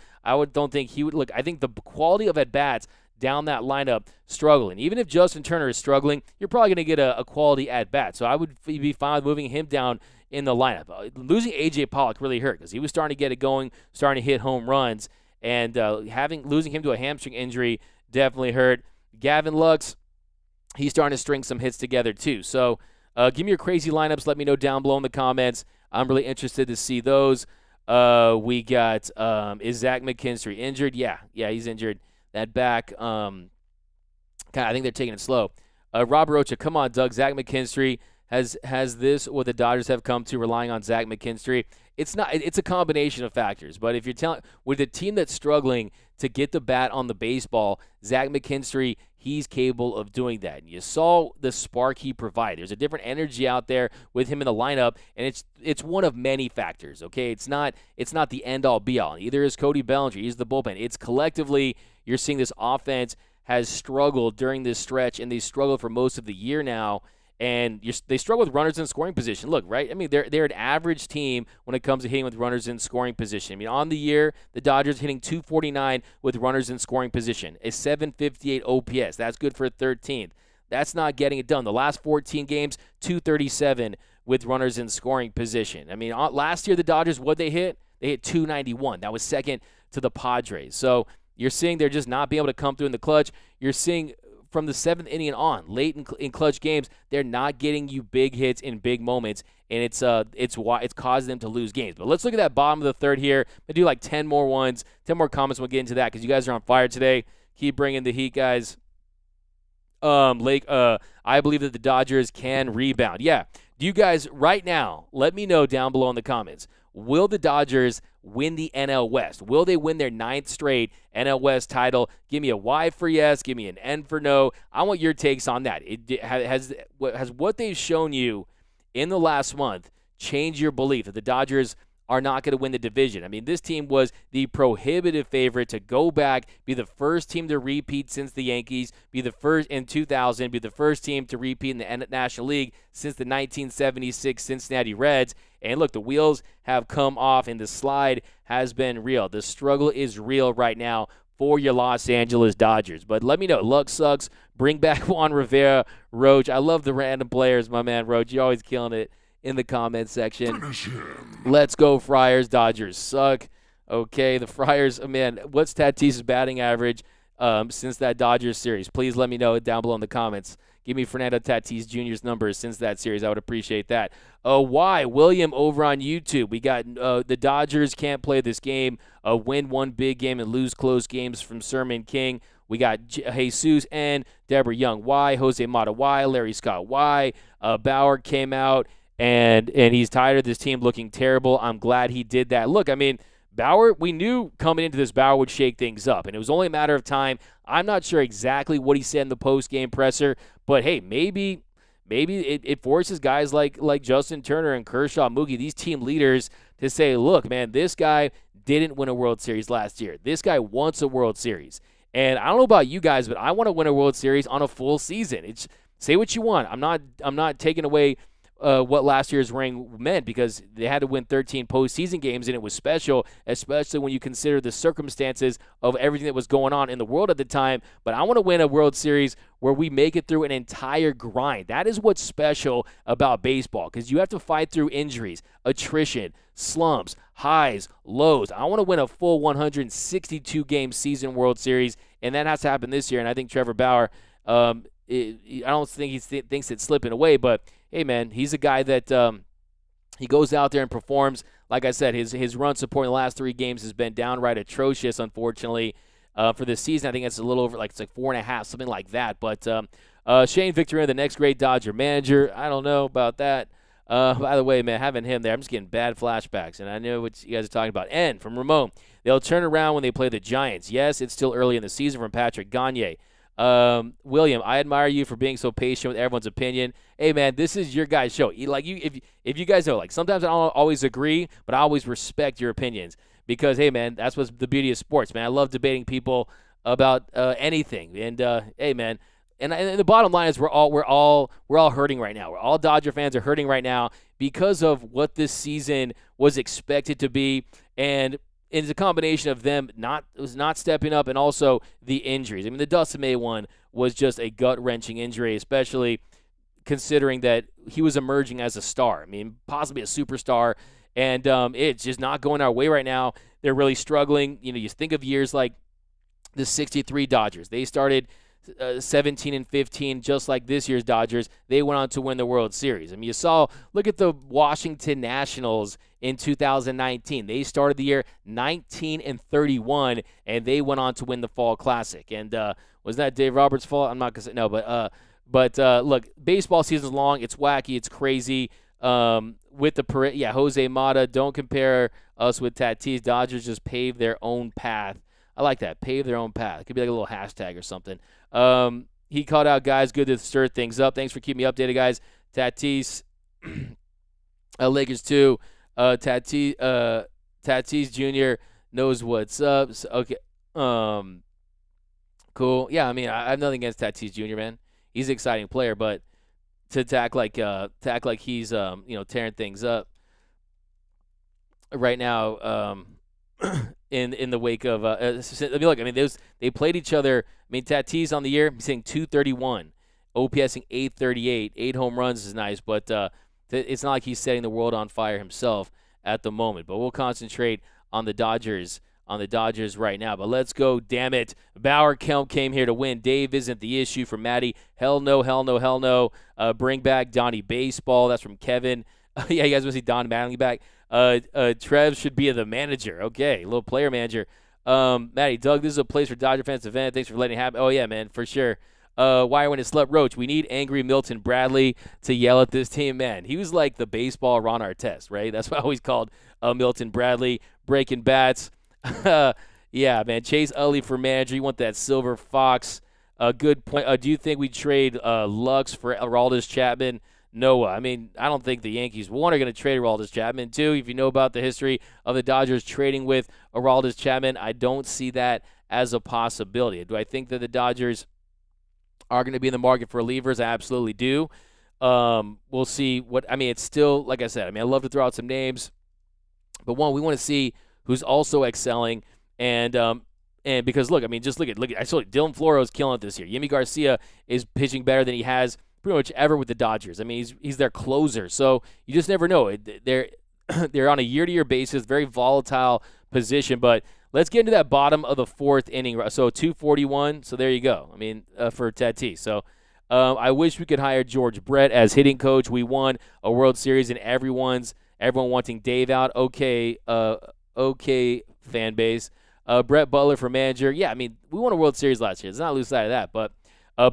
don't think he would look. I think the quality of at-bats down that lineup struggling. Even if Justin Turner is struggling, you're probably going to get a quality at-bat. So I would be fine with moving him down in the lineup. Losing A.J. Pollock really hurt because he was starting to get it going, starting to hit home runs, and losing him to a hamstring injury definitely hurt. Gavin Lux, he's starting to string some hits together too. So give me your crazy lineups. Let me know down below in the comments. I'm really interested to see those. We got is Zach McKinstry injured? Yeah, he's injured. That back, I think they're taking it slow. Rob Rocha, come on, Doug. Zach McKinstry has this what the Dodgers have come to relying on Zach McKinstry. It's not. It's a combination of factors. But if you're telling with a team that's struggling to get the bat on the baseball, Zach McKinstry, he's capable of doing that. And you saw the spark he provided. There's a different energy out there with him in the lineup, and it's one of many factors. Okay, it's not the end all be all. Either is Cody Bellinger, he's the bullpen. It's collectively you're seeing this offense has struggled during this stretch, and they struggled for most of the year now. And they struggle with runners in scoring position. Look, right? I mean, they're an average team when it comes to hitting with runners in scoring position. I mean, on the year, the Dodgers hitting .249 with runners in scoring position, a .758 OPS. That's good for a 13th. That's not getting it done. The last 14 games, .237 with runners in scoring position. I mean, last year the Dodgers, what they hit? They hit .291. That was second to the Padres. So you're seeing they're just not being able to come through in the clutch. You're seeing from the 7th inning and on, late in clutch games, they're not getting you big hits in big moments, and it's causing them to lose games. But let's look at that bottom of the third here. I'm gonna do like 10 more comments. We'll get into that because you guys are on fire today. Keep bringing the heat, guys. I believe that the Dodgers can rebound. Yeah. Do you guys right now? Let me know down below in the comments. Will the Dodgers win the NL West? Will they win their 9th straight NL West title? Give me a Y for yes. Give me an N for no. I want your takes on that. Has what they've shown you in the last month changed your belief that the Dodgers are not going to win the division? I mean, this team was the prohibitive favorite to go back, be the first team to repeat since the Yankees, be the first in 2000, be the first team to repeat in the National League since the 1976 Cincinnati Reds. And look, the wheels have come off, and the slide has been real. The struggle is real right now for your Los Angeles Dodgers. But let me know. Luck sucks. Bring back Juan Rivera, Roach. I love the random players, my man, Roach. You're always killing it in the comment section. Let's go, Friars. Dodgers suck. Okay, the Friars, man, what's Tatis's batting average since that Dodgers series? Please let me know down below in the comments. Give me Fernando Tatis Jr.'s numbers since that series. I would appreciate that. Why? William over on YouTube. We got the Dodgers can't play this game. Win one big game and lose close games from Sermon King. We got Jesus and Deborah Young. Why? Jose Mata. Why? Larry Scott. Why? Bauer came out and he's tired of this team looking terrible. I'm glad he did that. Look, I mean, Bauer, we knew coming into this Bauer would shake things up, and it was only a matter of time. I'm not sure exactly what he said in the post-game presser, but hey, maybe it forces guys like Justin Turner and Kershaw, Mookie, these team leaders, to say, look, man, this guy didn't win a World Series last year. This guy wants a World Series. And I don't know about you guys, but I want to win a World Series on a full season. Say what you want. I'm not taking away what last year's ring meant, because they had to win 13 postseason games, and it was special, especially when you consider the circumstances of everything that was going on in the world at the time. But I want to win a World Series where we make it through an entire grind. That is what's special about baseball, because you have to fight through injuries, attrition, slumps, highs, lows. I want to win a full 162-game season World Series, and that has to happen this year. And I think Trevor Bauer, I don't think he thinks it's slipping away, but hey, man, he's a guy that he goes out there and performs. Like I said, his run support in the last 3 games has been downright atrocious, unfortunately, for this season. I think it's a little over, it's like 4.5, something like that. But Shane Victorino, the next great Dodger manager, I don't know about that. By the way, man, having him there, I'm just getting bad flashbacks, and I know what you guys are talking about. And from Ramon, they'll turn around when they play the Giants. Yes, it's still early in the season. From Patrick Gagne. William, I admire you for being so patient with everyone's opinion. Hey, man, this is your guys' show. If you guys know, sometimes I don't always agree, but I always respect your opinions, because, hey, man, that's what's the beauty of sports, man. I love debating people about anything. And hey, man, and the bottom line is we're all hurting right now. All Dodger fans are hurting right now because of what this season was expected to be, and it's a combination of them not stepping up, and also the injuries. I mean, the Dustin May one was just a gut-wrenching injury, especially considering that he was emerging as a star. I mean, possibly a superstar, and it's just not going our way right now. They're really struggling. You think of years like the '63 Dodgers. They started 17-15, just like this year's Dodgers. They went on to win the World Series. I mean, look at the Washington Nationals in 2019. They started the year 19-31, and they went on to win the Fall Classic. And was that Dave Roberts' fault? I'm not gonna say no, but look, baseball season's long. It's wacky. It's crazy. With the Jose Mata. Don't compare us with Tatis. Dodgers just paved their own path. I like that. Pave their own path. It could be like a little hashtag or something. He called out guys. Good to stir things up. Thanks for keeping me updated, guys. Tatis, Lakers too. Tatis Jr. knows what's up. So, okay. Cool. Yeah, I mean, I have nothing against Tatis Jr., man. He's an exciting player, but to attack like he's tearing things up right now. In the wake of they played each other. I mean, Tatis on the year, he's hitting .231, OPSing .838, 8 home runs is nice, but it's not like he's setting the world on fire himself at the moment. But we'll concentrate on the Dodgers right now. But let's go, damn it. Bauer came here to win. Dave isn't the issue from Maddie. Hell no, hell no, hell no. Bring back Donnie Baseball. That's from Kevin. Yeah, you guys want to see Don Mattingly back? Trev should be the manager. Okay, little player manager. Maddie, Doug, this is a place for Dodger fans to vent. Thanks for letting it happen. Oh, yeah, man, for sure. Why when it slept Roach? We need angry Milton Bradley to yell at this team. Man, he was like the baseball Ron Artest, right? That's what I always called Milton Bradley. Breaking bats. Yeah, man. Chase Utley for manager. You want that silver fox. Good point. Do you think we trade Lux for Aroldis Chapman? Noah. I mean, I don't think the Yankees, one, are going to trade Aroldis Chapman. Two, if you know about the history of the Dodgers trading with Aroldis Chapman, I don't see that as a possibility. Do I think that the Dodgers are going to be in the market for relievers? I absolutely do. We'll see it's still, like I said, I love to throw out some names, but one, we want to see who's also excelling, and because look, just look at I saw Dylan Floro is killing it this year. Yimi Garcia is pitching better than he has pretty much ever with the Dodgers. He's their closer, so you just never know. They're on a year-to-year basis, very volatile position. But let's get into that bottom of the 4th inning. So 241. So there you go. For Tatis. So I wish we could hire George Brett as hitting coach. We won a World Series, and everyone wanting Dave out. Okay, fan base. Brett Butler for manager. Yeah, we won a World Series last year. Let's not lose sight of that. But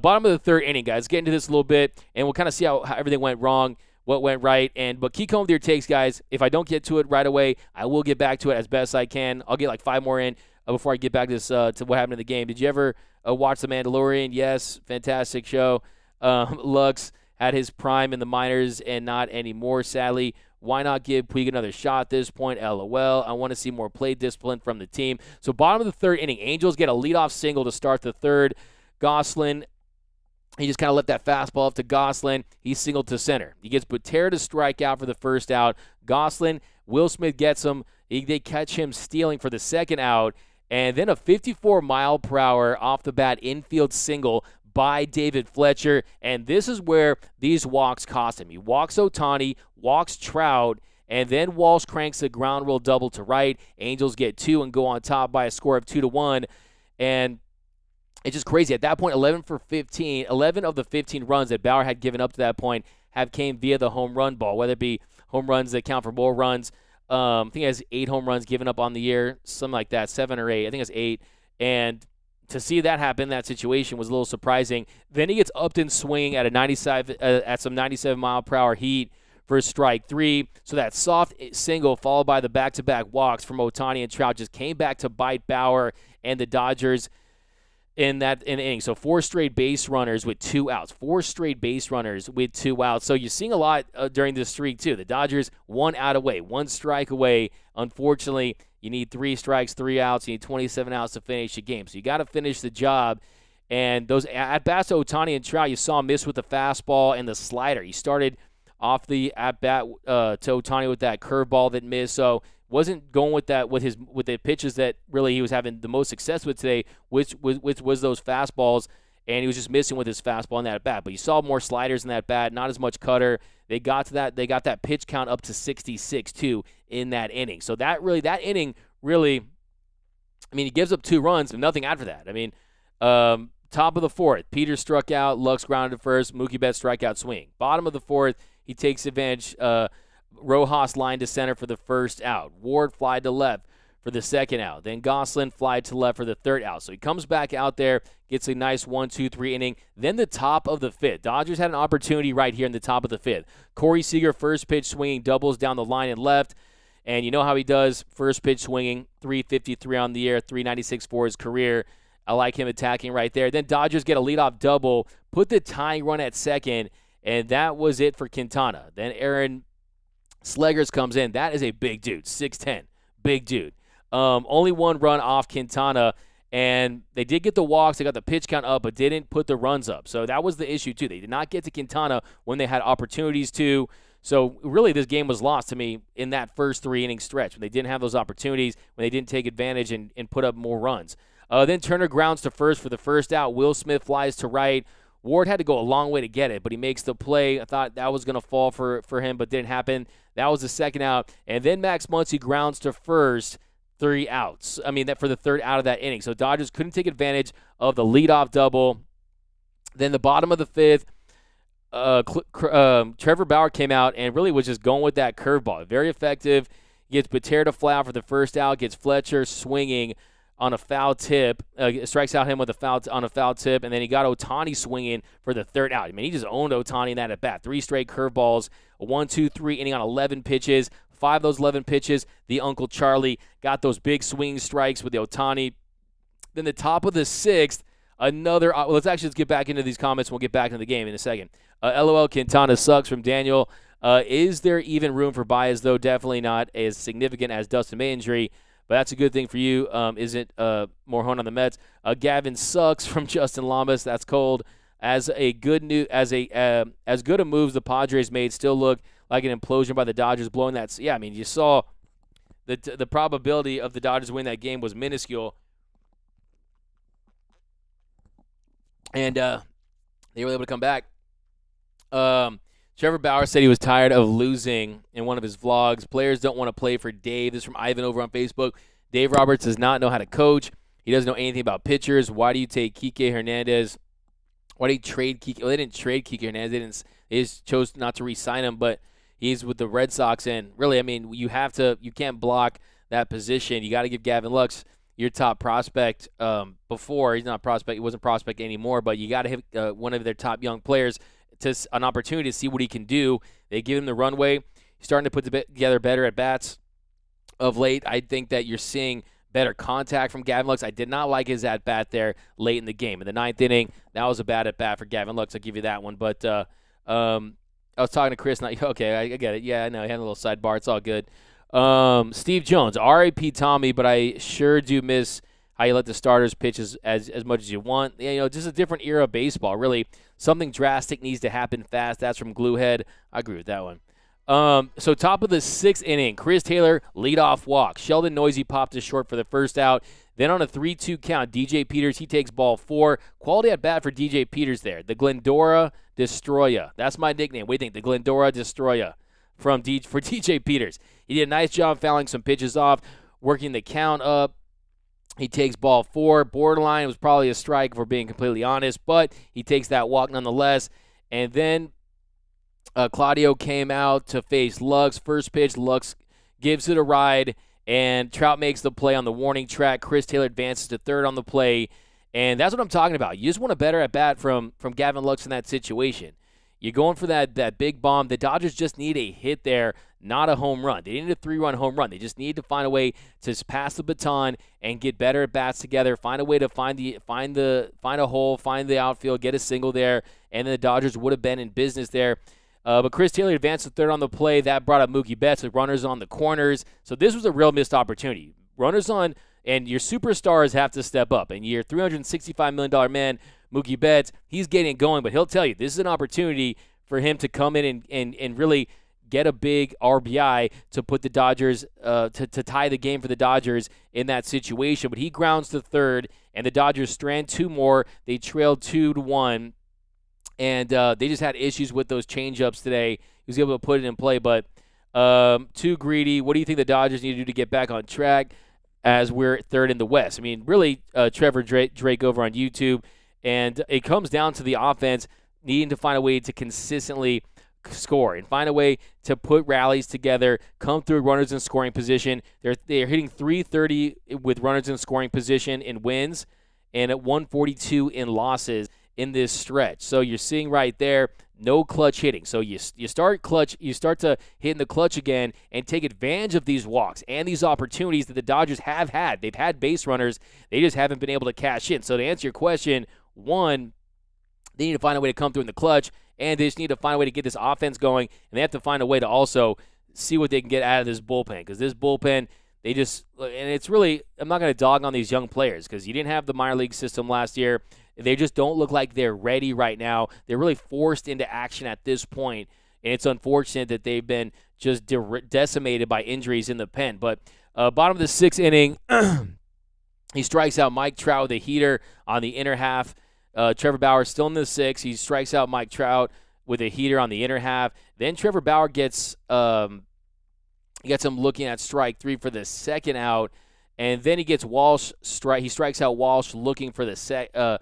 bottom of the 3rd inning, guys. Get into this a little bit, and we'll kind of see how everything went wrong, what went right. But keep coming with your takes, guys. If I don't get to it right away, I will get back to it as best I can. I'll get like 5 more in before I get back to this to what happened in the game. Did you ever watch The Mandalorian? Yes, fantastic show. Lux had his prime in the minors and not anymore, sadly. Why not give Puig another shot at this point? LOL. I want to see more play discipline from the team. So bottom of the 3rd inning, Angels get a leadoff single to start the 3rd. Goslin He just kind of left that fastball up to Goslin. He singled to center. He gets Butera to strike out for the first out. Goslin, Will Smith gets him. They catch him stealing for the second out. And then a 54-mile-per-hour off-the-bat infield single by David Fletcher. And this is where these walks cost him. He walks Ohtani, walks Trout, and then Walsh cranks a ground rule double to right. Angels get 2 and go on top by a score of 2-1. And it's just crazy. At that point, 11 of the 15 runs that Bauer had given up to that point have came via the home run ball, whether it be home runs that count for more runs. I think he has 8 home runs given up on the year, something like that, 7 or 8. I think it's 8. And to see that happen, that situation was a little surprising. Then he gets Upton swinging at some 97-mile-per-hour heat for strike 3. So that soft single followed by the back-to-back walks from Ohtani and Trout just came back to bite Bauer and the Dodgers in the inning. So 4 straight base runners with 2 outs. 4 straight base runners with 2 outs. So you're seeing a lot during this streak, too. The Dodgers 1 out away, 1 strike away. Unfortunately, you need 3 strikes, 3 outs. You need 27 outs to finish the game. So you got to finish the job. And those at-bats to Ohtani and Trout, you saw him miss with the fastball and the slider. He started off the at-bat to Ohtani with that curveball that missed. So wasn't going with the pitches that really he was having the most success with today, which was those fastballs, and he was just missing with his fastball in that bat. But you saw more sliders in that bat, not as much cutter. They got that pitch count up to 66 too in that inning. So that inning really, I mean, he gives up 2 runs and nothing after that. I mean, top of the 4th, Peter struck out, Lux grounded to first, Mookie Betts strikeout swing. Bottom of the 4th, he takes advantage. Rojas lined to center for the first out. Ward flied to left for the second out. Then Goslin flied to left for the third out. So he comes back out there, gets a nice 1-2-3 inning. Then the top of the 5th. Dodgers had an opportunity right here in the top of the 5th. Corey Seager, first pitch swinging, doubles down the line and left. And you know how he does, first pitch swinging, 353 on the year, 396 for his career. I like him attacking right there. Then Dodgers get a leadoff double, put the tying run at second, and that was it for Quintana. Then Aaron Slegers comes in. That is a big dude, 6'10", big dude. Only 1 run off Quintana, and they did get the walks. They got the pitch count up, but didn't put the runs up. So that was the issue, too. They did not get to Quintana when they had opportunities to. So really this game was lost to me in that first 3-inning stretch when they didn't have those opportunities, when they didn't take advantage and put up more runs. Then Turner grounds to first for the first out. Will Smith flies to right. Ward had to go a long way to get it, but he makes the play. I thought that was going to fall for him, but didn't happen. That was the second out. And then Max Muncy grounds to first, 3 outs. I mean, that for the third out of that inning. So Dodgers couldn't take advantage of the leadoff double. Then the bottom of the 5th, Trevor Bauer came out and really was just going with that curveball. Very effective. Gets Butera to fly out for the first out. Gets Fletcher swinging on a foul tip, strikes out him with on a foul tip, and then he got Ohtani swinging for the third out. I mean, he just owned Ohtani in that at bat. 3 straight curveballs, a 1-2-3 inning on 11 pitches. 5 of those 11 pitches, the Uncle Charlie got those big swinging strikes with the Ohtani. Then the top of the 6th, another. Let's get back into these comments. We'll get back into the game in a second. LOL Quintana sucks from Daniel. Is there even room for bias though? Definitely not as significant as Dustin May injury. But that's a good thing for you. Isn't Morhone on the Mets? Gavin sucks from Justin Lamas. That's cold. As good a moves the Padres made still look like an implosion by the Dodgers blowing that. Yeah, I mean, you saw the probability of the Dodgers winning that game was minuscule. And they were able to come back. Trevor Bauer said he was tired of losing in one of his vlogs. Players don't want to play for Dave. This is from Ivan over on Facebook. Dave Roberts does not know how to coach. He doesn't know anything about pitchers. Why do you take Kike Hernandez? Why do you trade Kike? Well, they didn't trade Kike Hernandez. They just chose not to re-sign him, but he's with the Red Sox. And really, I mean, you can't block that position. You got to give Gavin Lux your top prospect before. He's not a prospect. He wasn't a prospect anymore, but you got to hit one of their top young players to an opportunity to see what he can do. They give him the runway. He's starting to put together better at bats of late. I think that you're seeing better contact from Gavin Lux. I did not like his at bat there late in the game. In the 9th inning, that was a bad at bat for Gavin Lux. I'll give you that one. But I was talking to Chris. Okay, I get it. Yeah, I know. He had a little sidebar. It's all good. Steve Jones, R.I.P. Tommy, but I sure do miss how you let the starters pitch as much as you want. You know, just a different era of baseball. Really, something drastic needs to happen fast. That's from Gluehead. I agree with that one. So top of the 6th inning, Chris Taylor, leadoff walk. Sheldon Noisy popped to short for the first out. Then on a 3-2 count, DJ Peters, he takes ball 4. Quality at bat for DJ Peters there. The Glendora Destroyer. That's my nickname. What do you think? The Glendora Destroyer for DJ Peters. He did a nice job fouling some pitches off, working the count up. He takes ball 4. Borderline, was probably a strike if we're being completely honest, but he takes that walk nonetheless. And then Claudio came out to face Lux. First pitch, Lux gives it a ride, and Trout makes the play on the warning track. Chris Taylor advances to third on the play, and that's what I'm talking about. You just want a better at-bat from Gavin Lux in that situation. You're going for that big bomb. The Dodgers just need a hit there, not a home run. They need a 3-run home run. They just need to find a way to pass the baton and get better at-bats together, find a way to find a hole, find the outfield, get a single there, and then the Dodgers would have been in business there. But Chris Taylor advanced to third on the play. That brought up Mookie Betts with runners on the corners. So this was a real missed opportunity. Runners on, and your superstars have to step up. And your $365 million man, Mookie Betts, he's getting it going. But he'll tell you, this is an opportunity for him to come in and really get a big RBI to put the Dodgers, to tie the game for the Dodgers in that situation. But he grounds to third, and the Dodgers strand 2 more. They trailed 2-1. And they just had issues with those changeups today. He was able to put it in play, but too greedy. What do you think the Dodgers need to do to get back on track as we're third in the West? I mean, really, Trevor Drake over on YouTube. And it comes down to the offense needing to find a way to consistently score and find a way to put rallies together, come through runners in scoring position. They're hitting .330 with runners in scoring position in wins and at .142 in losses in this stretch. So you're seeing right there, no clutch hitting. So you start to hit in the clutch again and take advantage of these walks and these opportunities that the Dodgers have had. They've had base runners. They just haven't been able to cash in. So to answer your question, one, they need to find a way to come through in the clutch, and they just need to find a way to get this offense going, and they have to find a way to also see what they can get out of this bullpen, because this bullpen, and it's really, I'm not going to dog on these young players because you didn't have the minor league system last year. They just don't look like they're ready right now. They're really forced into action at this point, and it's unfortunate that they've been just decimated by injuries in the pen. But bottom of the 6th inning, he strikes out Mike Trout with a heater on the inner half. Trevor Bauer still in the 6th. He strikes out Mike Trout with a heater on the inner half. Then Trevor Bauer gets him looking at strike 3 for the second out, and then he gets Walsh He strikes out Walsh looking for the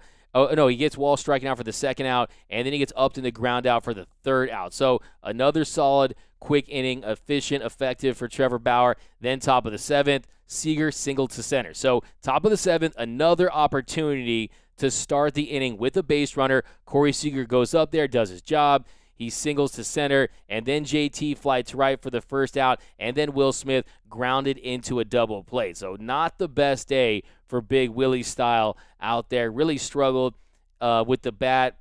he gets Walsh striking out for the second out, and then he gets upped in the ground out for the third out. So another solid, quick inning, efficient, effective for Trevor Bauer. Then top of the 7th, Seager singled to center. So top of the 7th, another opportunity to start the inning with a base runner. Corey Seager goes up there, does his job. He singles to center, and then JT flied to right for the first out, and then Will Smith grounded into a double play. So not the best day for Big Willie Style out there. Really struggled with the bat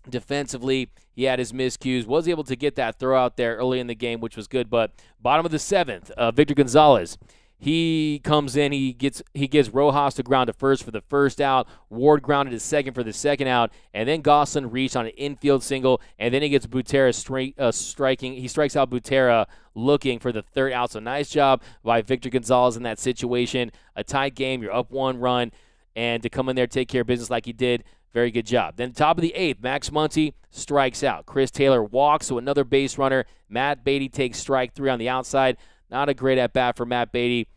defensively. He had his miscues, was able to get that throw out there early in the game, which was good. But bottom of the 7th, Victor Gonzalez, he comes in, he gives Rojas to ground to first for the first out. Ward grounded to second for the second out, and then Gosselin reached on an infield single, and then he gets Butera striking. He strikes out Butera looking for the third out. So nice job by Victor Gonzalez in that situation. A tight game, you're up 1 run, and to come in there, take care of business like he did, very good job. Then top of the 8th, Max Muncy strikes out. Chris Taylor walks, so another base runner. Matt Beatty takes strike 3 on the outside. Not a great at-bat for Matt Beatty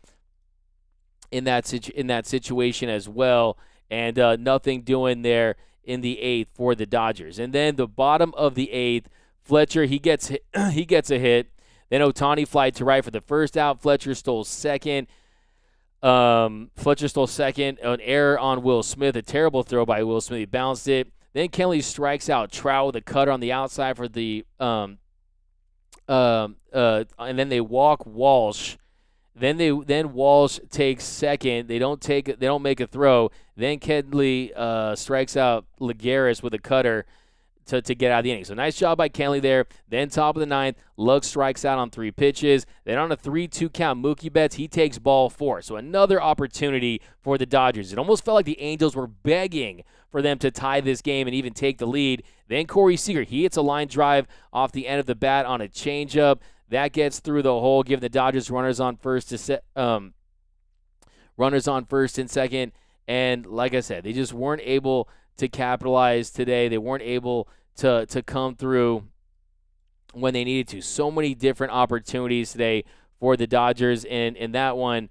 in that situation as well, and nothing doing there in the 8th for the Dodgers. And then the bottom of the 8th, Fletcher, he gets a hit. Then Ohtani flied to right for the first out. Fletcher stole second. An error on Will Smith, a terrible throw by Will Smith. He bounced it. Then Kenley strikes out Trout with a cutter on the outside for the and then they walk Walsh. Then Walsh takes second. They don't make a throw. Then Kenley strikes out Lagares with a cutter to get out of the inning. So nice job by Kenley there. Then top of the ninth, Lugg strikes out on 3 pitches. Then on a 3-2 count, Mookie Betts, he takes ball 4. So another opportunity for the Dodgers. It almost felt like the Angels were begging for them to tie this game and even take the lead. Then Corey Seager, he hits a line drive off the end of the bat on a changeup. That gets through the hole, giving the Dodgers runners on first and second. And like I said, they just weren't able to capitalize today. They weren't able to come through when they needed to. So many different opportunities today for the Dodgers. And in that one,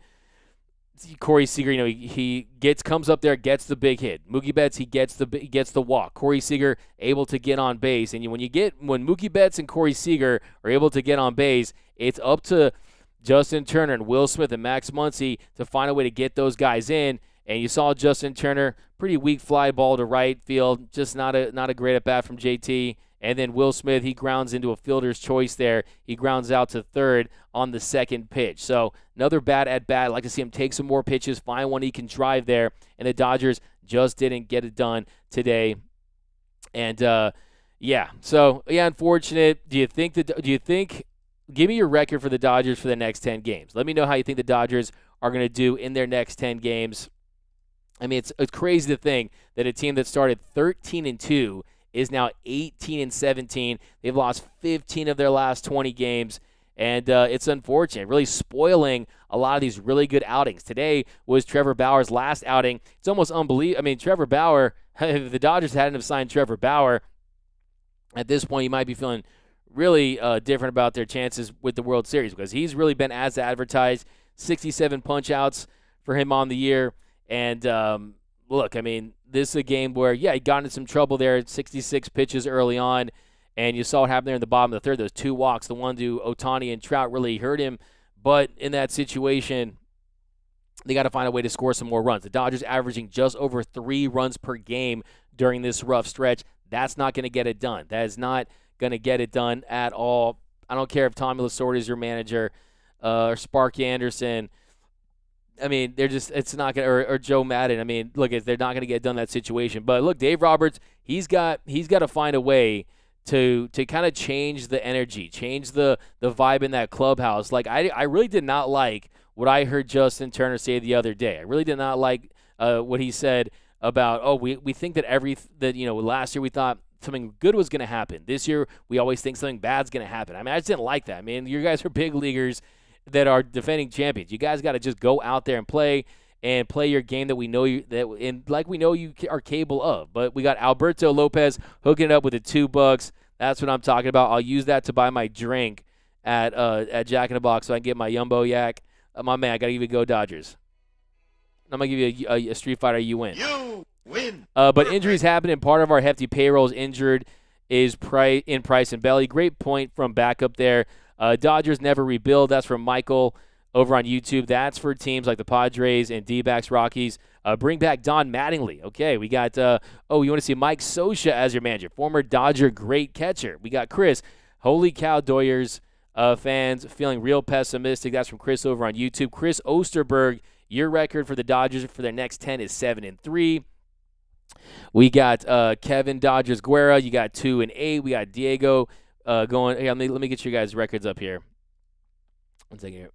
Corey Seager, he comes up there, gets the big hit. Mookie Betts, he gets the walk. Corey Seager able to get on base. And when Mookie Betts and Corey Seager are able to get on base, it's up to Justin Turner and Will Smith and Max Muncy to find a way to get those guys in. And you saw Justin Turner, pretty weak fly ball to right field, just not a great at bat from JT. And then Will Smith, he grounds into a fielder's choice there. He grounds out to third on the second pitch. So another bad at bat. I'd like to see him take some more pitches, find one he can drive there. And the Dodgers just didn't get it done today. And unfortunate. Give me your record for the Dodgers for the next 10 games. Let me know how you think the Dodgers are going to do in their next 10 games. I mean, it's crazy to think that a team that started 13-2 is now 18-17. They've lost 15 of their last 20 games, and it's unfortunate, really spoiling a lot of these really good outings. Today was Trevor Bauer's last outing. It's almost unbelievable. I mean, Trevor Bauer, if the Dodgers hadn't have signed Trevor Bauer, at this point you might be feeling really different about their chances with the World Series, because he's really been as advertised. 67 punch-outs for him on the year. And look, I mean, this is a game where, he got into some trouble there, 66 pitches early on, and you saw what happened there in the bottom of the third. Those 2 walks, the one to Ohtani and Trout really hurt him. But in that situation, they got to find a way to score some more runs. The Dodgers averaging just over 3 runs per game during this rough stretch. That's not going to get it done. That is not going to get it done at all. I don't care if Tommy Lasorda is your manager or Sparky Anderson. I mean, it's not going to, or Joe Madden. I mean, look, they're not going to get done that situation. But look, Dave Roberts, he's got to find a way to kind of change the energy, change the vibe in that clubhouse. Like, I really did not like what I heard Justin Turner say the other day. I really did not like what he said about, we think that last year we thought something good was going to happen. This year we always think something bad's going to happen. I mean, I just didn't like that. I mean, you guys are big leaguers that are defending champions. You guys got to just go out there and play your game that we know you are capable of. But we got Alberto Lopez hooking it up with the $2. That's what I'm talking about. I'll use that to buy my drink at Jack in the Box so I can get my Yumbo Yak. My man, I got to give you go Dodgers. I'm going to give you a Street Fighter. You win. You win. But injuries happen, and part of our hefty payroll is injured is Price and Belly. Great point from backup there. Dodgers never rebuild. That's from Michael over on YouTube. That's for teams like the Padres and D-backs, Rockies. Bring back Don Mattingly. Okay, we got, you want to see Mike Scioscia as your manager, former Dodger great catcher. We got Chris. Holy cow, Doyers fans feeling real pessimistic. That's from Chris over on YouTube. Chris Osterberg, your record for the Dodgers for their next 10 is 7-3. We got Kevin Dodgers Guerra. You got 2-8. We got Diego going. Hey, let me get you guys' records up here. One second here.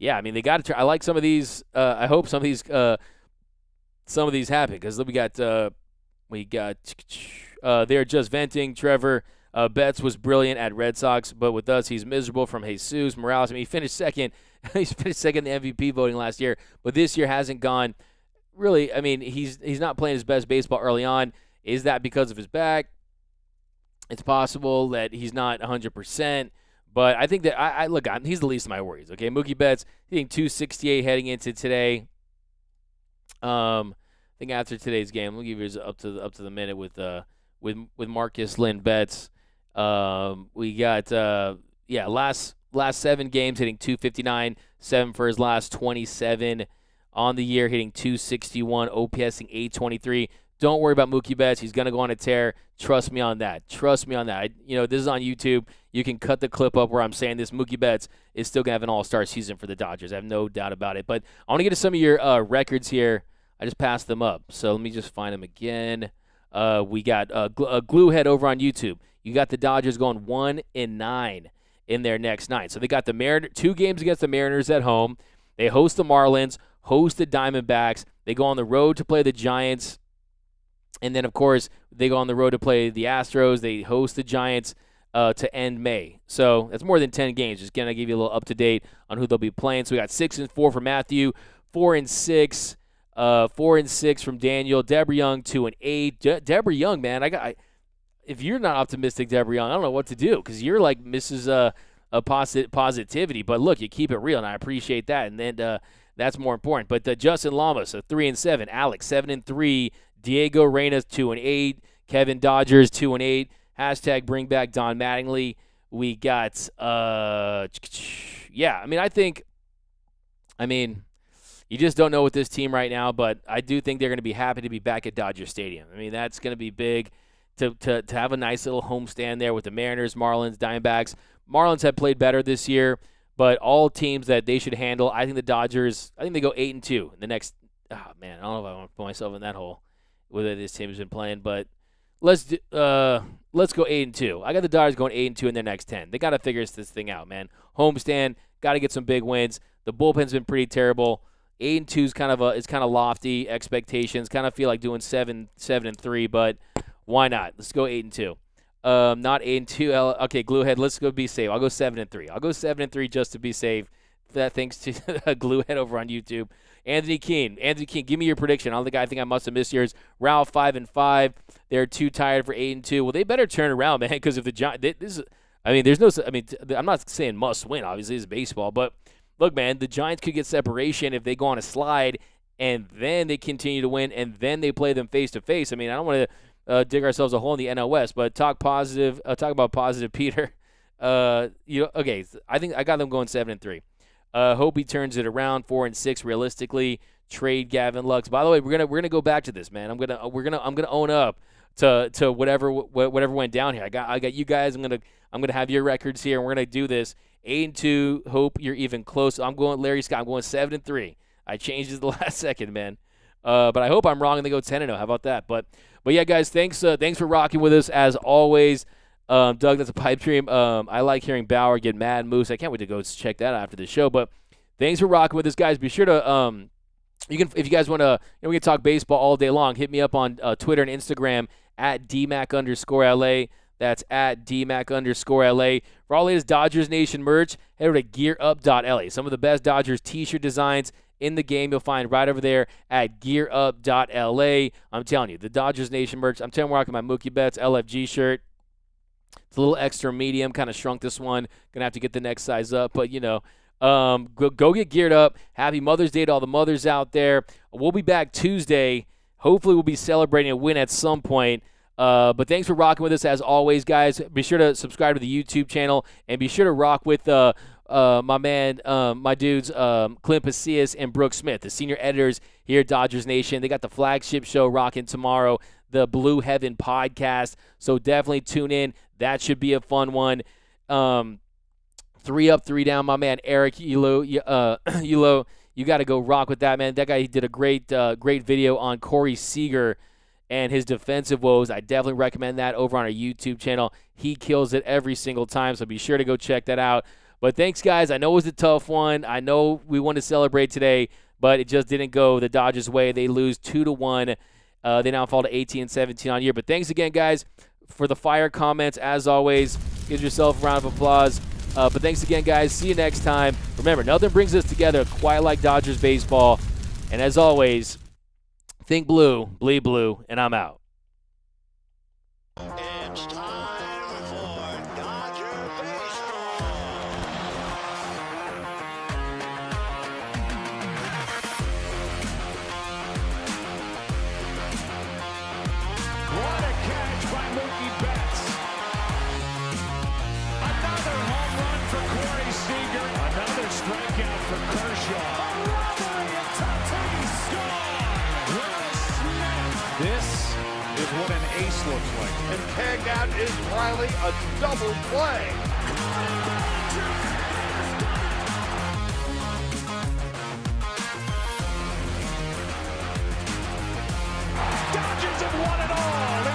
Yeah, I mean, they got to. I like some of these. I hope some of these happen, because we got they're just venting. Trevor Betts was brilliant at Red Sox, but with us, he's miserable. From Jesus Morales. I mean, he finished second. He's finished second in the MVP voting last year, but this year hasn't gone. Really, I mean, he's not playing his best baseball early on. Is that because of his back? It's possible that he's not 100%, but I think that he's the least of my worries. Okay, Mookie Betts hitting 268 heading into today. I think after today's game, we'll give you up to the minute with Marcus Lynn Betts. We got last 7 games hitting 259, 7 for his last 27 on the year, hitting 261, OPSing 823. Don't worry about Mookie Betts. He's going to go on a tear. Trust me on that. This is on YouTube. You can cut the clip up where I'm saying this. Mookie Betts is still going to have an all-star season for the Dodgers. I have no doubt about it. But I want to get to some of your records here. I just passed them up. So let me just find them again. We got Gluehead over on YouTube. You got the Dodgers going 1-9 in their next 9. So they got the 2 games against the Mariners at home. They host the Marlins, host the Diamondbacks. They go on the road to play the Giants. And then, of course, they go on the road to play the Astros. They host the Giants to end May. So that's more than 10 games. Just going to give you a little up-to-date on who they'll be playing. So we got 6-4 for Matthew, 4-6, 4-6 from Daniel. Deborah Young, 2-8. Deborah Young, man, if you're not optimistic, Deborah Young, I don't know what to do because you're like Mrs. Positivity. But look, you keep it real, and I appreciate that. And then that's more important. But Justin Lamas, 3-7. Alex, 7-3. Diego Reynas, 2-8. Kevin Dodgers, 2-8. Hashtag bring back Don Mattingly. We got, I mean, you just don't know with this team right now, but I do think they're going to be happy to be back at Dodger Stadium. I mean, that's going to be big to have a nice little homestand there with the Mariners, Marlins, Diamondbacks. Marlins have played better this year, but all teams that they should handle, I think the Dodgers, I think they go 8-2 in the next, I don't know if I want to put myself in that hole with this team has been playing, but let's go 8-2. I got the Dodgers going 8-2 in their next 10. They got to figure this thing out, man. Homestand, got to get some big wins. The bullpen's been pretty terrible. 8-2 is kind of lofty expectations. Kind of feel like doing 7-3, but why not? Let's go 8-2. Not 8-2. Okay, Gluehead, let's go be safe. I'll go 7-3. I'll go 7-3 just to be safe. That thanks to Gluehead over on YouTube. Anthony Keene, give me your prediction. I think I must have missed yours. Ralph 5-5. They're too tired for 8-2. Well, they better turn around, man, because if the Giants, I'm not saying must win. Obviously, it's baseball, but look, man, the Giants could get separation if they go on a slide and then they continue to win and then they play them face to face. I mean, I don't want to dig ourselves a hole in the NOS, but talk about positive, Peter. Okay, I think I got them going 7-3. Hope he turns it around 4-6 realistically. Trade Gavin Lux. By the way, we're gonna go back to this, man. I'm gonna own up to whatever went down here. I got you guys. I'm gonna have your records here, and we're gonna do this. 8-2. Hope you're even close. I'm going Larry Scott. I'm going 7-3. I changed it at the last second, man. But I hope I'm wrong and they go 10-0. How about that? But yeah, guys, thanks for rocking with us as always. Doug, that's a pipe dream. I like hearing Bauer get mad, Moose. I can't wait to go check that out after the show. But thanks for rocking with us, guys. Be sure to if you guys want to, we can talk baseball all day long. Hit me up on Twitter and Instagram at DMAC_LA. That's at DMAC_LA. For all latest Dodgers Nation merch, head over to GearUp.LA. Some of the best Dodgers t-shirt designs in the game you'll find right over there at GearUp.LA. I'm telling you, the Dodgers Nation merch. I'm telling you, I'm rocking my Mookie Betts LFG shirt. It's a little extra medium, kind of shrunk this one. Gonna have to get the next size up, but go get geared up. Happy Mother's Day to all the mothers out there. We'll be back Tuesday. Hopefully, we'll be celebrating a win at some point. But thanks for rocking with us as always, guys. Be sure to subscribe to the YouTube channel and be sure to rock with my dudes, Clint Pacias and Brooke Smith, the senior editors here at Dodgers Nation. They got the flagship show rocking tomorrow, the Blue Heaven podcast. So definitely tune in. That should be a fun one. 3 up, 3 down, my man Eric Ulo. You got to go rock with that, man. That guy did a great video on Corey Seager and his defensive woes. I definitely recommend that over on our YouTube channel. He kills it every single time, so be sure to go check that out. But thanks, guys. I know it was a tough one. I know we want to celebrate today, but it just didn't go the Dodgers' way. They lose 2-1. They now fall to 18-17 on year. But thanks again, guys, for the fire comments. As always, give yourself a round of applause. But thanks again, guys. See you next time. Remember, nothing brings us together quite like Dodgers baseball. And as always, think blue, bleed blue, and I'm out. It's time for Dodger baseball. What a catch by Mookie Betts. Another home run for Corey Seager. Another strikeout for Kershaw. A robbery of Tatis. Score! Will Smith. This is what an ace looks like. And tagged out is Riley, a double play. Dodgers have won it all.